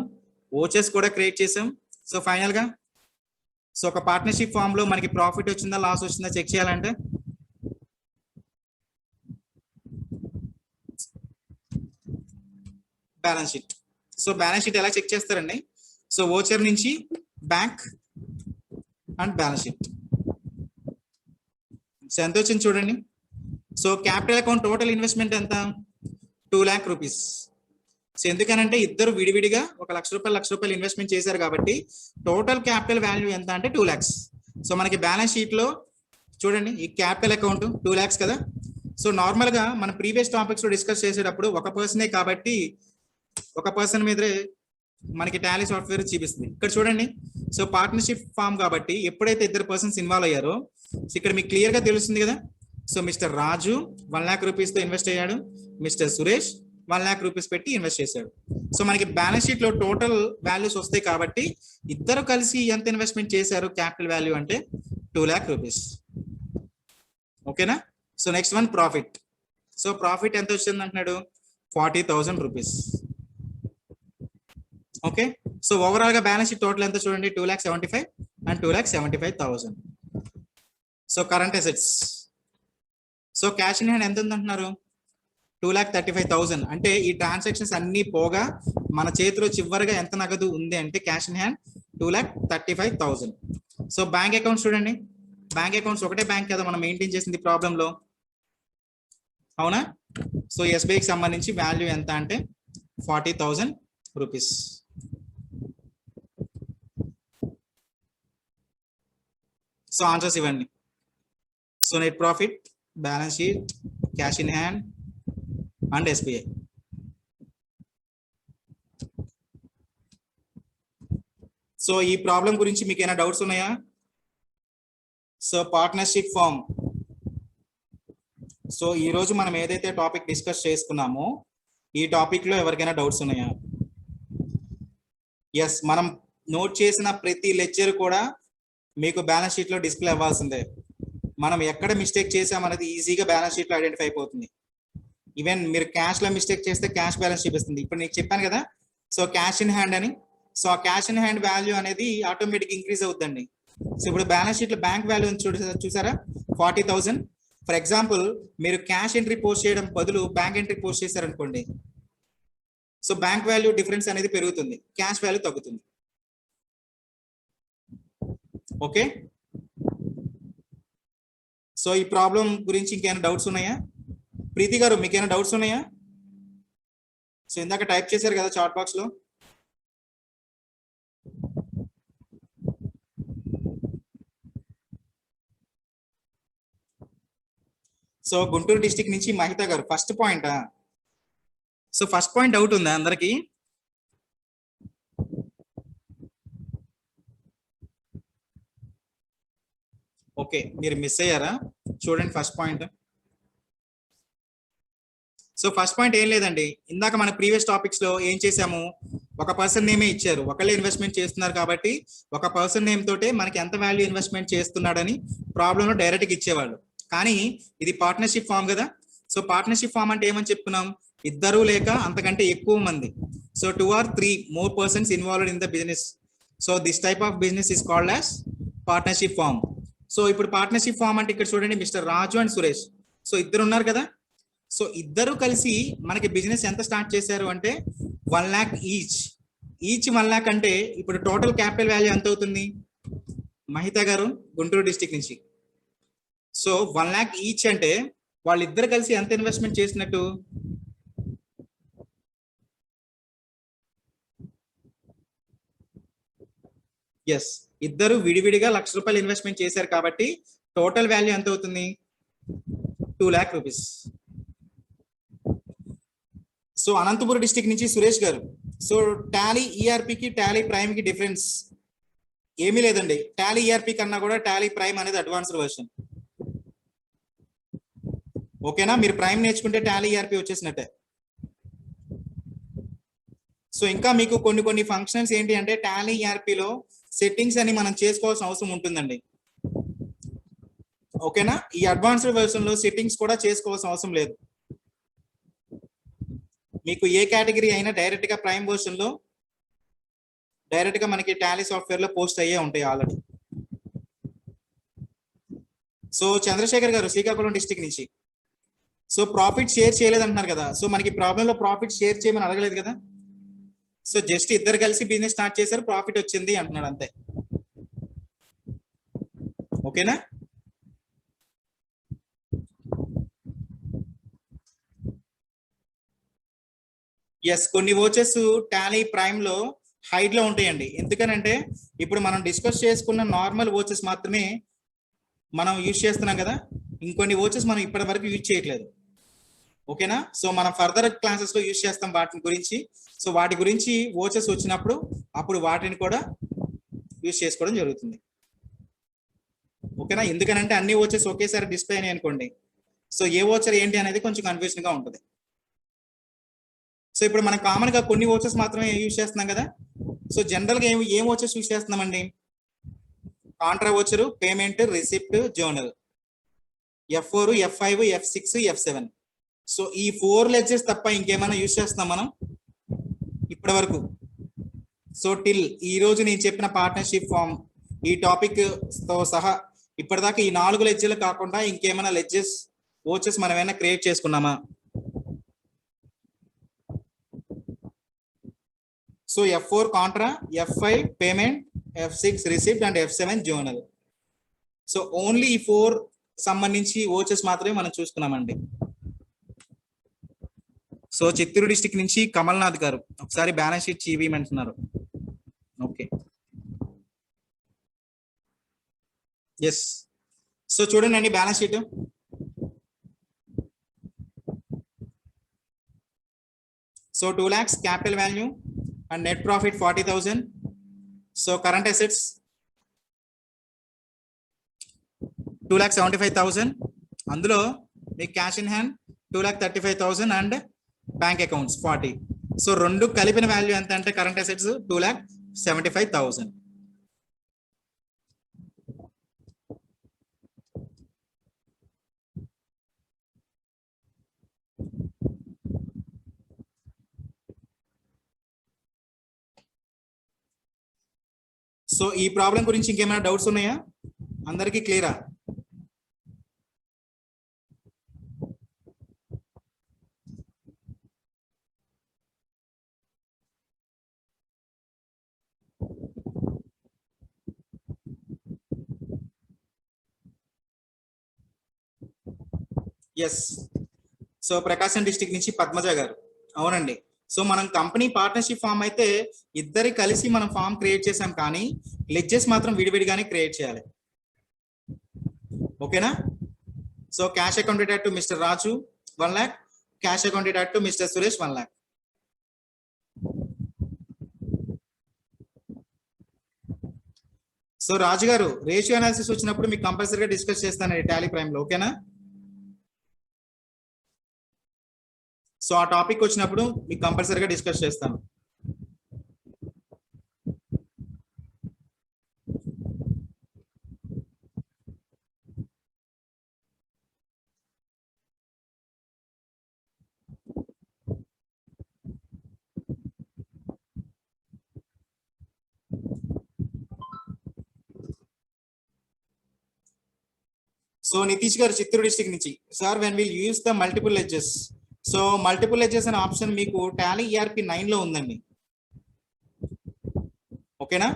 ఓచెస్ కూడా క్రియేట్ చేసాం. సో ఫైనల్ గా సో ఒక పార్ట్నర్షిప్ ఫామ్ లో మనకి ప్రాఫిట్ వచ్చిందా లాస్ వచ్చిందా చెక్ చేయాలంటే balance sheet. So balance sheet ఎలా చెక్ చేస్తారండి? సో ఓచర్ నుంచి bank and balance sheet. So ఎంత వచ్చింది చూడండి. So capital account total investment ఎంత? 2 lakh రూపీస్. సో ఎందుకనంటే ఇద్దరు విడివిడిగా 1 లక్ష రూపాయలు ఇన్వెస్ట్మెంట్ చేశారు కాబట్టి టోటల్ క్యాపిటల్ వాల్యూ ఎంత అంటే 2 lakhs. సో మనకి బ్యాలెన్స్ షీట్ లో చూడండి ఈ క్యాపిటల్ అకౌంట్ 2 lakhs కదా. సో నార్మల్ గా మన ప్రీవియస్ టాపిక్స్ లో డిస్కస్ చేసేటప్పుడు ఒక పర్సనే కాబట్టి ఒక పర్సన్ మీదే మనకి టాలీ సాఫ్ట్వేర్ చూపిస్తుంది. ఇక్కడ చూడండి, సో పార్ట్నర్షిప్ ఫామ్ కాబట్టి ఎప్పుడైతే ఇద్దరు పర్సన్స్ ఇన్వాల్వ్ అయ్యారో ఇక్కడ మీకు క్లియర్ గా తెలుస్తుంది కదా. So mister Raju 1 lakh rupees తో ఇన్వెస్ట్ అయ్యాడు, మిస్టర్ సురేష్ 1 lakh రూపీస్ పెట్టి ఇన్వెస్ట్ చేశాడు. సో మనకి బ్యాలెన్స్ షీట్ లో టోటల్ వాల్యూస్ వస్తాయి కాబట్టి ఇద్దరు కలిసి ఎంత ఇన్వెస్ట్మెంట్ చేశారు క్యాపిటల్ వాల్యూ అంటే 2 lakh రూపీస్. ఓకేనా? So next one profit. So profit ఎంత వచ్చింది అంటున్నాడు? 40,000 రూపీస్. ఓకే, సో ఓవరాల్ గా బ్యాలెన్స్ షీట్ టోటల్ ఎంత చూడండి? 2,75,000 and 2,75,000. So current assets. So cash in hand ఎంత ఉంది అంటున్నారు? 2,35,000. అంటే ఈ ట్రాన్సాక్షన్స్ అన్ని పోగా మన చేతిలో చివరిగా ఎంత నగదు ఉంది అంటే cash in hand 2,35,000. So bank accounts చూడండి, బ్యాంక్ అకౌంట్స్ ఒకటే బ్యాంక్ కదా మనం మెయింటైన్ చేసింది ప్రాబ్లం లో, అవునా? సో ఎస్బీఐకి సంబంధించి వాల్యూ ఎంత అంటే 40,000 రూపీస్. సో ఆన్సర్స్ ఇవ్వండి. So net profit, balance sheet, cash in hand and SBI. So ఈ ప్రాబ్లం గురించి మీకు ఏమైనా డౌట్స్ ఉన్నాయా? So partnership firm. సో ఈ రోజు మనం ఏదైతే టాపిక్ డిస్కస్ చేసుకున్నామో ఈ టాపిక్ లో ఎవరికైనా డౌట్స్ ఉన్నాయా? ఎస్, మనం నోట్ చేసిన ప్రతి లెక్చర్ కూడా మీకు బ్యాలెన్స్ షీట్ లో డిస్ప్లే అవ్వాల్సిందే. మనం ఎక్కడ మిస్టేక్ చేసామనేది ఈజీగా బ్యాలెన్స్ షీట్ లో ఐడెంటిఫై అయిపోతుంది. ఈవెన్ మీరు క్యాష్ లో మిస్టేక్ చేస్తే క్యాష్ బ్యాలెన్స్ చూపిస్తుంది. ఇప్పుడు నీకు చెప్పాను కదా, సో క్యాష్ ఇన్ హ్యాండ్ అని. సో ఆ క్యాష్ ఇన్ హ్యాండ్ వాల్యూ అనేది ఆటోమేటిక్ ఇంక్రీజ్ అవుతుందండి. సో ఇప్పుడు బ్యాలెన్స్ షీట్ లో బ్యాంక్ వాల్యూ చూసారా 40,000. ఫర్ ఎగ్జాంపుల్ మీరు క్యాష్ ఎంట్రీ పోస్ట్ చేయడం బదులు బ్యాంక్ ఎంట్రీ పోస్ట్ చేశారనుకోండి, సో బ్యాంక్ వాల్యూ డిఫరెన్స్ అనేది పెరుగుతుంది, క్యాష్ వాల్యూ తగ్గుతుంది. ఓకే, సో ఈ ప్రాబ్లం గురించి ఇంకేమైనా డౌట్స్ ఉన్నాయా? ప్రీతి గారు మీకేమైనా డౌట్స్ ఉన్నాయా? సో ఇందాక టైప్ చేశారు కదా చాట్ బాక్స్ లో. సో గుంటూరు డిస్ట్రిక్ట్ నుంచి మహిత గారు ఫస్ట్ పాయింటా? సో ఫస్ట్ పాయింట్ డౌట్ ఉందా అందరికి? ఓకే, మీరు మిస్ అయ్యారా? చూడండి first point. So first point ఏం లేదండి, ఇందాక మన ప్రీవియస్ టాపిక్స్ లో ఏం చేసాము, ఒక పర్సన్ నేమే ఇచ్చారు, ఒకళ్ళే ఇన్వెస్ట్మెంట్ చేస్తున్నారు కాబట్టి ఒక పర్సన్ నేమ్ తోటే మనకి ఎంత వాల్యూ ఇన్వెస్ట్మెంట్ చేస్తున్నాడని ప్రాబ్లమ్ లో డైరెక్ట్ గా ఇచ్చేవాళ్ళు. కానీ ఇది పార్ట్నర్షిప్ ఫామ్ కదా. సో పార్ట్నర్షిప్ ఫామ్ అంటే ఏమని చెప్తున్నాం, ఇద్దరు లేక అంతకంటే ఎక్కువ మంది, so 2 or 3 more persons involved in the business. So this type of business is called as partnership firm. So ఇప్పుడు పార్ట్నర్షిప్ ఫామ్ అంటే ఇక్కడ చూడండి mister Raju and Suresh, so ఇద్దరు ఉన్నారు కదా. సో ఇద్దరు కలిసి మనకి బిజినెస్ ఎంత స్టార్ట్ చేశారు అంటే 1 lakh ఈచ్. ఈచ్ 1 lakh అంటే ఇప్పుడు టోటల్ క్యాపిటల్ వాల్యూ ఎంత అవుతుంది? మహిత గారు గుంటూరు డిస్టిక్ నుంచి. సో 1 lakh ఈచ్ అంటే వాళ్ళిద్దరు కలిసి ఎంత ఇన్వెస్ట్మెంట్ చేసినట్టు? ఎస్, ఇద్దరు విడివిడిగా ₹1,00,000 ఇన్వెస్ట్మెంట్ చేశారు కాబట్టి టోటల్ వాల్యూ ఎంత అవుతుంది? 2 lakh rupees. So Anantapuram district నుంచి సురేష్ గారు. సో టాలీ ఈఆర్పికి టాలీ ప్రైమ్ కి డిఫరెన్స్ ఏమీ లేదండి. టాలీ ఈఆర్పి కన్నా కూడా టాలీ ప్రైమ్ అనేది అడ్వాన్స్డ్ వర్షన్. ఓకేనా? మీరు ప్రైమ్ నేర్చుకుంటే టాలీ ఈఆర్పి వచ్చేసినట్టే. సో ఇంకా మీకు కొన్ని ఫంక్షన్స్ ఏంటి అంటే టాలీ ఈఆర్పిలో సెట్టింగ్స్ అని మనం చేసుకోవాల్సిన అవసరం ఉంటుందండి. ఓకేనా? ఈ అడ్వాన్స్డ్ వర్షన్ లో సెట్టింగ్స్ కూడా చేసుకోవాల్సిన అవసరం లేదు. మీకు ఏ కేటగిరీ అయినా డైరెక్ట్ గా ప్రైమ్ వర్షన్ లో డైరెక్ట్ గా మనకి టాలీ సాఫ్ట్వేర్ లో పోస్ట్ అయ్యే ఉంటాయి ఆల్రెడీ. సో చంద్రశేఖర్ గారు శ్రీకాకుళం డిస్టిక్ నుంచి. సో ప్రాఫిట్ షేర్ చేయలేదు అంటున్నారు కదా. సో మనకి ప్రాబ్లం లో ప్రాఫిట్ షేర్ చేయమని అడగలేదు కదా. సో జస్ట్ ఇద్దరు కలిసి బిజినెస్ స్టార్ట్ చేశారు, ప్రాఫిట్ వచ్చింది అంటున్నాడు అంతే. ఓకేనా? ఎస్, కొన్ని వోచెస్ టాలీ ప్రైమ్ లో హైట్ లో ఉంటాయండి. ఎందుకనంటే ఇప్పుడు మనం డిస్కస్ చేసుకున్న నార్మల్ వోచెస్ మాత్రమే మనం యూజ్ చేస్తున్నాం కదా. ఇంకొన్ని వోచెస్ మనం ఇప్పటి వరకు యూజ్ చేయట్లేదు. ఓకేనా? సో మనం ఫర్దర్ క్లాసెస్ లో యూజ్ చేస్తాం వాటి గురించి. సో వాటి గురించి వోచెస్ వచ్చినప్పుడు అప్పుడు వాటిని కూడా యూజ్ చేసుకోవడం జరుగుతుంది. ఓకేనా? ఎందుకనంటే అన్ని వోచెస్ ఒకేసారి డిస్ప్లే అయినాయి అనుకోండి, సో ఏ వోచర్ ఏంటి అనేది కొంచెం కన్ఫ్యూజన్ గా ఉంటుంది. సో ఇప్పుడు మనం కామన్ గా కొన్ని వోచెస్ మాత్రమే యూజ్ చేస్తున్నాం కదా. సో జనరల్ గా ఏం వోచెస్ యూజ్ చేస్తున్నామండి? Contra voucher, payment, receipt, journal, F4, F5, F6, F7. So ఈ 4 లెడ్జెస్ తప్ప ఇంకేమైనా యూజ్ చేస్తున్నాం మనం ఇప్పటి వరకు? సో టిల్ ఈ రోజు నేను చెప్పిన పార్ట్నర్షిప్ ఫామ్ ఈ టాపిక్ తో సహా ఇప్పటిదాకా ఈ 4 లెడ్జెలు కాకుండా ఇంకేమైనా లెడ్జెస్ వోచెస్ మనం ఏమైనా క్రియేట్ చేసుకున్నామా? So F4 contra, F5 payment, F6 receipt and F7 journal. So only ఈ 4 సంబంధించి వోచెస్ మాత్రమే మనం చూసుకున్నామండి. సో చిత్తూరు డిస్టిక్ నుంచి కమల్నాథ్ గారు ఒకసారి బ్యాలెన్స్ షీట్ చూపించమంటున్నారు. Okay, yes. సో చూడండి అండి balance sheet. So 2 lakhs capital value and net profit 40,000. So current assets 2,75,000. అందులో మీకు cash in hand 2,35,000 and bank accounts 40. So రెండు కలిపిన వాల్యూ ఎంత అంటే కరెంట్ అసెట్స్ 2,75,000. సో ఈ ప్రాబ్లం గురించి ఇంకేమైనా డౌట్స్ ఉన్నాయా? అందరికీ క్లియరా? ఎస్. సో ప్రకాశం డిస్టిక్ నుంచి పద్మజ గారు. అవునండి. సో మనం కంపెనీ పార్ట్నర్షిప్ ఫామ్ అయితే ఇద్దరి కలిసి మనం ఫామ్ క్రియేట్ చేసాం, కానీ లెడ్జెస్ మాత్రం విడివిడిగానే క్రియేట్ చేయాలి. ఓకేనా? So cash account dated to mister Raju 1 lakh, cash account dated to mister Suresh 1 lakh. So Raju గారు రేషియో అనాలిసిస్ వచ్చినప్పుడు మీకు కంపల్సరీగా డిస్కస్ చేస్తానండి టాలీ ప్రైమ్ లో. ఓకేనా? సో ఆ టాపిక్ వచ్చినప్పుడు మీకు కంపల్సరీగా డిస్కస్ చేస్తాను. సో నితీష్ గారు చిత్తూరు డిస్ట్రిక్ట్ నుంచి. Sir when will use the multiple ledges? So multiple ledges అనే ఆప్షన్ మీకు టాలీ ERP 9 లో ఉందండి. ఓకేనా.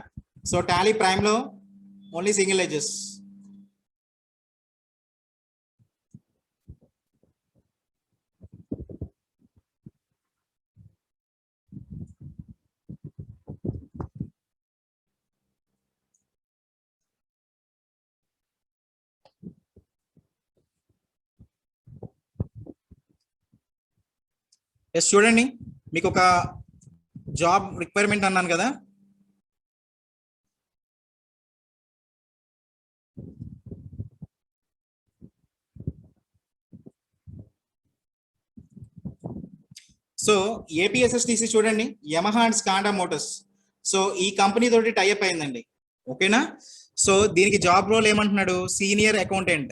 సో టాలీ ప్రైమ్ లో ఓన్లీ సింగిల్ ఎడ్జెస్. ఎస్ చూడండి, మీకు ఒక జాబ్ రిక్వైర్మెంట్ అన్నాను కదా. సో ఏపీఎస్ఎస్టిసి చూడండి, Yamaha and Skanda motors. So ఈ కంపెనీ తోటి టైఅప్ అయిందండి. ఓకేనా. సో దీనికి జాబ్ రోల్ ఏమంటున్నాడు, senior accountant.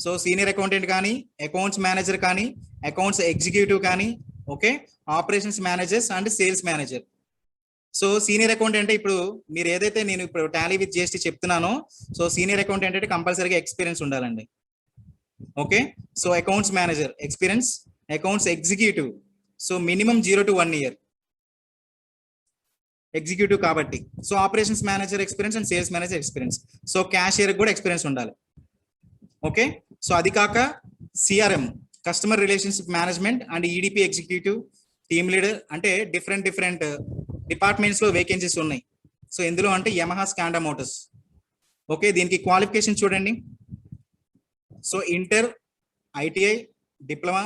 So senior accountant కానీ, అకౌంట్స్ మేనేజర్ కానీ, అకౌంట్స్ ఎగ్జిక్యూటివ్ కానీ, okay, operations managers and sales manager. So senior accountant అంటే ఇప్పుడు మీరు ఏదైతే నేను ఇప్పుడు టాలీ విత్ జిఎస్టీ చెప్తున్నానో, సో సీనియర్ అకౌంటెంట్ అంటే కంపల్సరీగా ఎక్స్పీరియన్స్ ఉండాలండి. Okay. So accounts manager experience, accounts executive so minimum 0 to 1 year executive కాబట్టి. So operations manager experience and sales manager experience. So cashier కూడా ఎక్స్పీరియన్స్ ఉండాలి. ఓకే. సో అది కాక CRM customer relationship management and EDP executive, team leader అంటే different departments లో vacancies ఉన్నాయి. So ఎందులో అంటే యమహా స్కాండా మోటార్స్. ఓకే. దీనికి క్వాలిఫికేషన్ చూడండి. సో ఇంటర్, ఐటిఐ, డిప్లొమా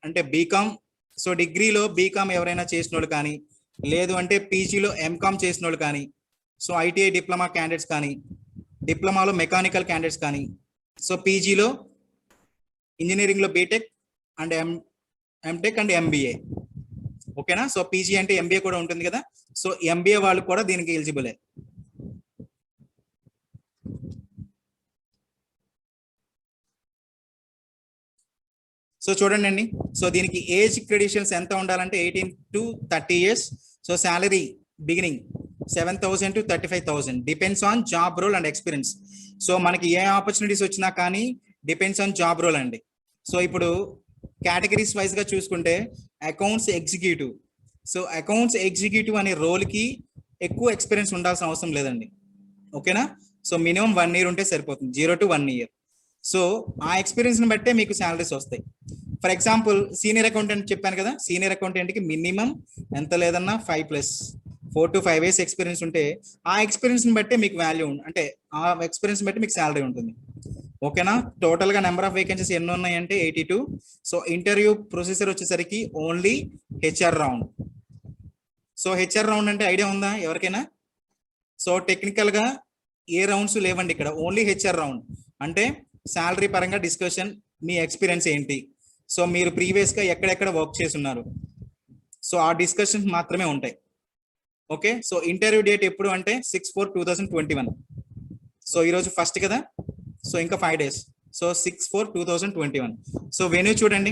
అంటే బీకామ్. సో డిగ్రీలో బీకామ్ ఎవరైనా చేసిన వాళ్ళు కానీ, లేదు అంటే పీజీలో ఎంకామ్ చేసిన వాళ్ళు కానీ, సో ఐటీఐ డిప్లొమా క్యాండిడేట్స్ కానీ, డిప్లొమాలో మెకానికల్ క్యాండిడేట్స్ కానీ, సో పీజీలో ఇంజనీరింగ్లో BTech and MTech and MBA. ఓకేనా. సో పీజీ అంటే ఎంబీఏ కూడా ఉంటుంది కదా. సో ఎంబీఏ వాళ్ళు కూడా దీనికి ఎలిజిబులే. సో చూడండి అండి, సో దీనికి ఏజ్ క్రెడిషియల్స్ ఎంత ఉండాలంటే 18 to 30 years. So salary beginning 7,000 to 35,000 depends on job role and experience. So మనకి ఏ ఆపర్చునిటీస్ వచ్చినా కానీ డిపెండ్స్ ఆన్ జాబ్ రోల్ అండి. సో ఇప్పుడు కేటగిరీస్ వైజ్ గా చూసుకుంటే accounts executive. So accounts executive అనే రోల్ కి ఎక్కువ ఎక్స్పీరియన్స్ ఉండాల్సిన అవసరం లేదండి. ఓకేనా. సో మినిమం 1 year ఉంటే సరిపోతుంది, 0 to 1 year. సో ఆ ఎక్స్పీరియన్స్ ని బట్టే మీకు శాలరీస్ వస్తాయి. ఫర్ ఎగ్జాంపుల్ సీనియర్ అకౌంటెంట్ చెప్పాను కదా, సీనియర్ అకౌంటెంట్ కి మినిమం ఎంత లేదన్నా 4 to 5 years ఎక్స్పీరియన్స్ ఉంటే ఆ ఎక్స్పీరియన్స్ ని బట్టే మీకు వాల్యూ అంటే ఆ ఎక్స్పీరియన్స్ బట్టి మీకు శాలరీ ఉంటుంది. ఓకేనా. టోటల్ గా నెంబర్ ఆఫ్ వేకెన్సీస్ ఎన్ని ఉన్నాయంటే 82. సో ఇంటర్వ్యూ ప్రొసీజర్ వచ్చేసరికి only HR round. So HR round అంటే ఐడియా ఉందా ఎవరికైనా? సో టెక్నికల్ గా ఏ రౌండ్స్ లేవండి ఇక్కడ, ఓన్లీ హెచ్ఆర్ రౌండ్. అంటే శాలరీ పరంగా డిస్కషన్, మీ ఎక్స్పీరియన్స్ ఏంటి, సో మీరు ప్రీవియస్ గా ఎక్కడెక్కడ వర్క్ చేసి ఉన్నారు, సో ఆ డిస్కషన్స్ మాత్రమే ఉంటాయి. ఓకే. సో ఇంటర్వ్యూ డేట్ ఎప్పుడు అంటే 6/4/2021. సో ఈరోజు ఫస్ట్ కదా, సో ఇంకా 5 days. సో 6/4/2021. సో వెన్యూ చూడండి.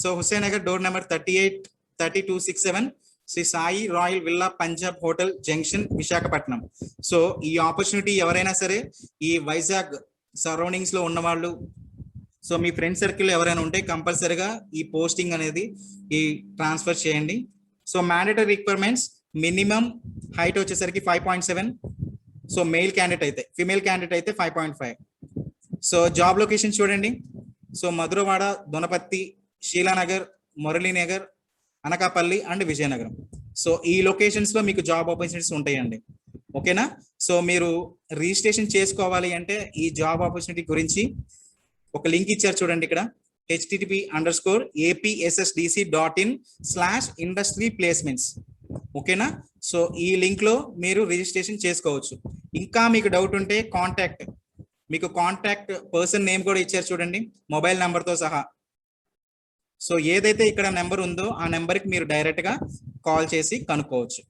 So Hussain Nagar, door number 38 3267, Sri Sai royal villa Punjab hotel junction, Visakhapatnam. So ఈ ఆపర్చునిటీ ఎవరైనా సరే ఈ వైజాగ్ సరౌండింగ్స్ లో ఉన్న వాళ్ళు, సో మీ ఫ్రెండ్ సర్కిల్ ఎవరైనా ఉంటే కంపల్సరీగా ఈ పోస్టింగ్ అనేది ఈ ట్రాన్స్ఫర్ చేయండి. So mandatory requirements minimum height వచ్చేసరికి 5.7. సో మెయిల్ క్యాండిడేట్ అయితే, ఫిమేల్ క్యాండిడేట్ అయితే 5.5. సో జాబ్ లొకేషన్ చూడండి. So Madhurawada, Donapatti, Sheelanagar, Muralinagar, Anakapalli and Vizianagaram. So ఈ లొకేషన్స్ లో మీకు జాబ్ ఆపర్చునిటీస్ ఉంటాయండి. ఓకేనా. సో మీరు రిజిస్ట్రేషన్ చేసుకోవాలి అంటే ఈ జాబ్ ఆపర్చునిటీ గురించి ఒక లింక్ ఇచ్చారు చూడండి ఇక్కడ, http://apssdc.in/industry placements. ఓకేనా. సో ఈ లింక్ లో మీరు రిజిస్ట్రేషన్ చేసుకోవచ్చు. ఇంకా మీకు డౌట్ ఉంటే మీకు కాంటాక్ట్ పర్సన్ నేమ్ కూడా ఇచ్చారు చూడండి, మొబైల్ నెంబర్ తో సహా. సో ఏదైతే ఇక్కడ నెంబర్ ఉందో ఆ నెంబర్ కి మీరు డైరెక్ట్ గా కాల్ చేసి కనుక్కోవచ్చు.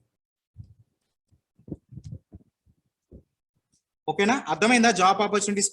ఓకేనా. అర్థమైందా జాబ్ ఆపర్చునిటీస్?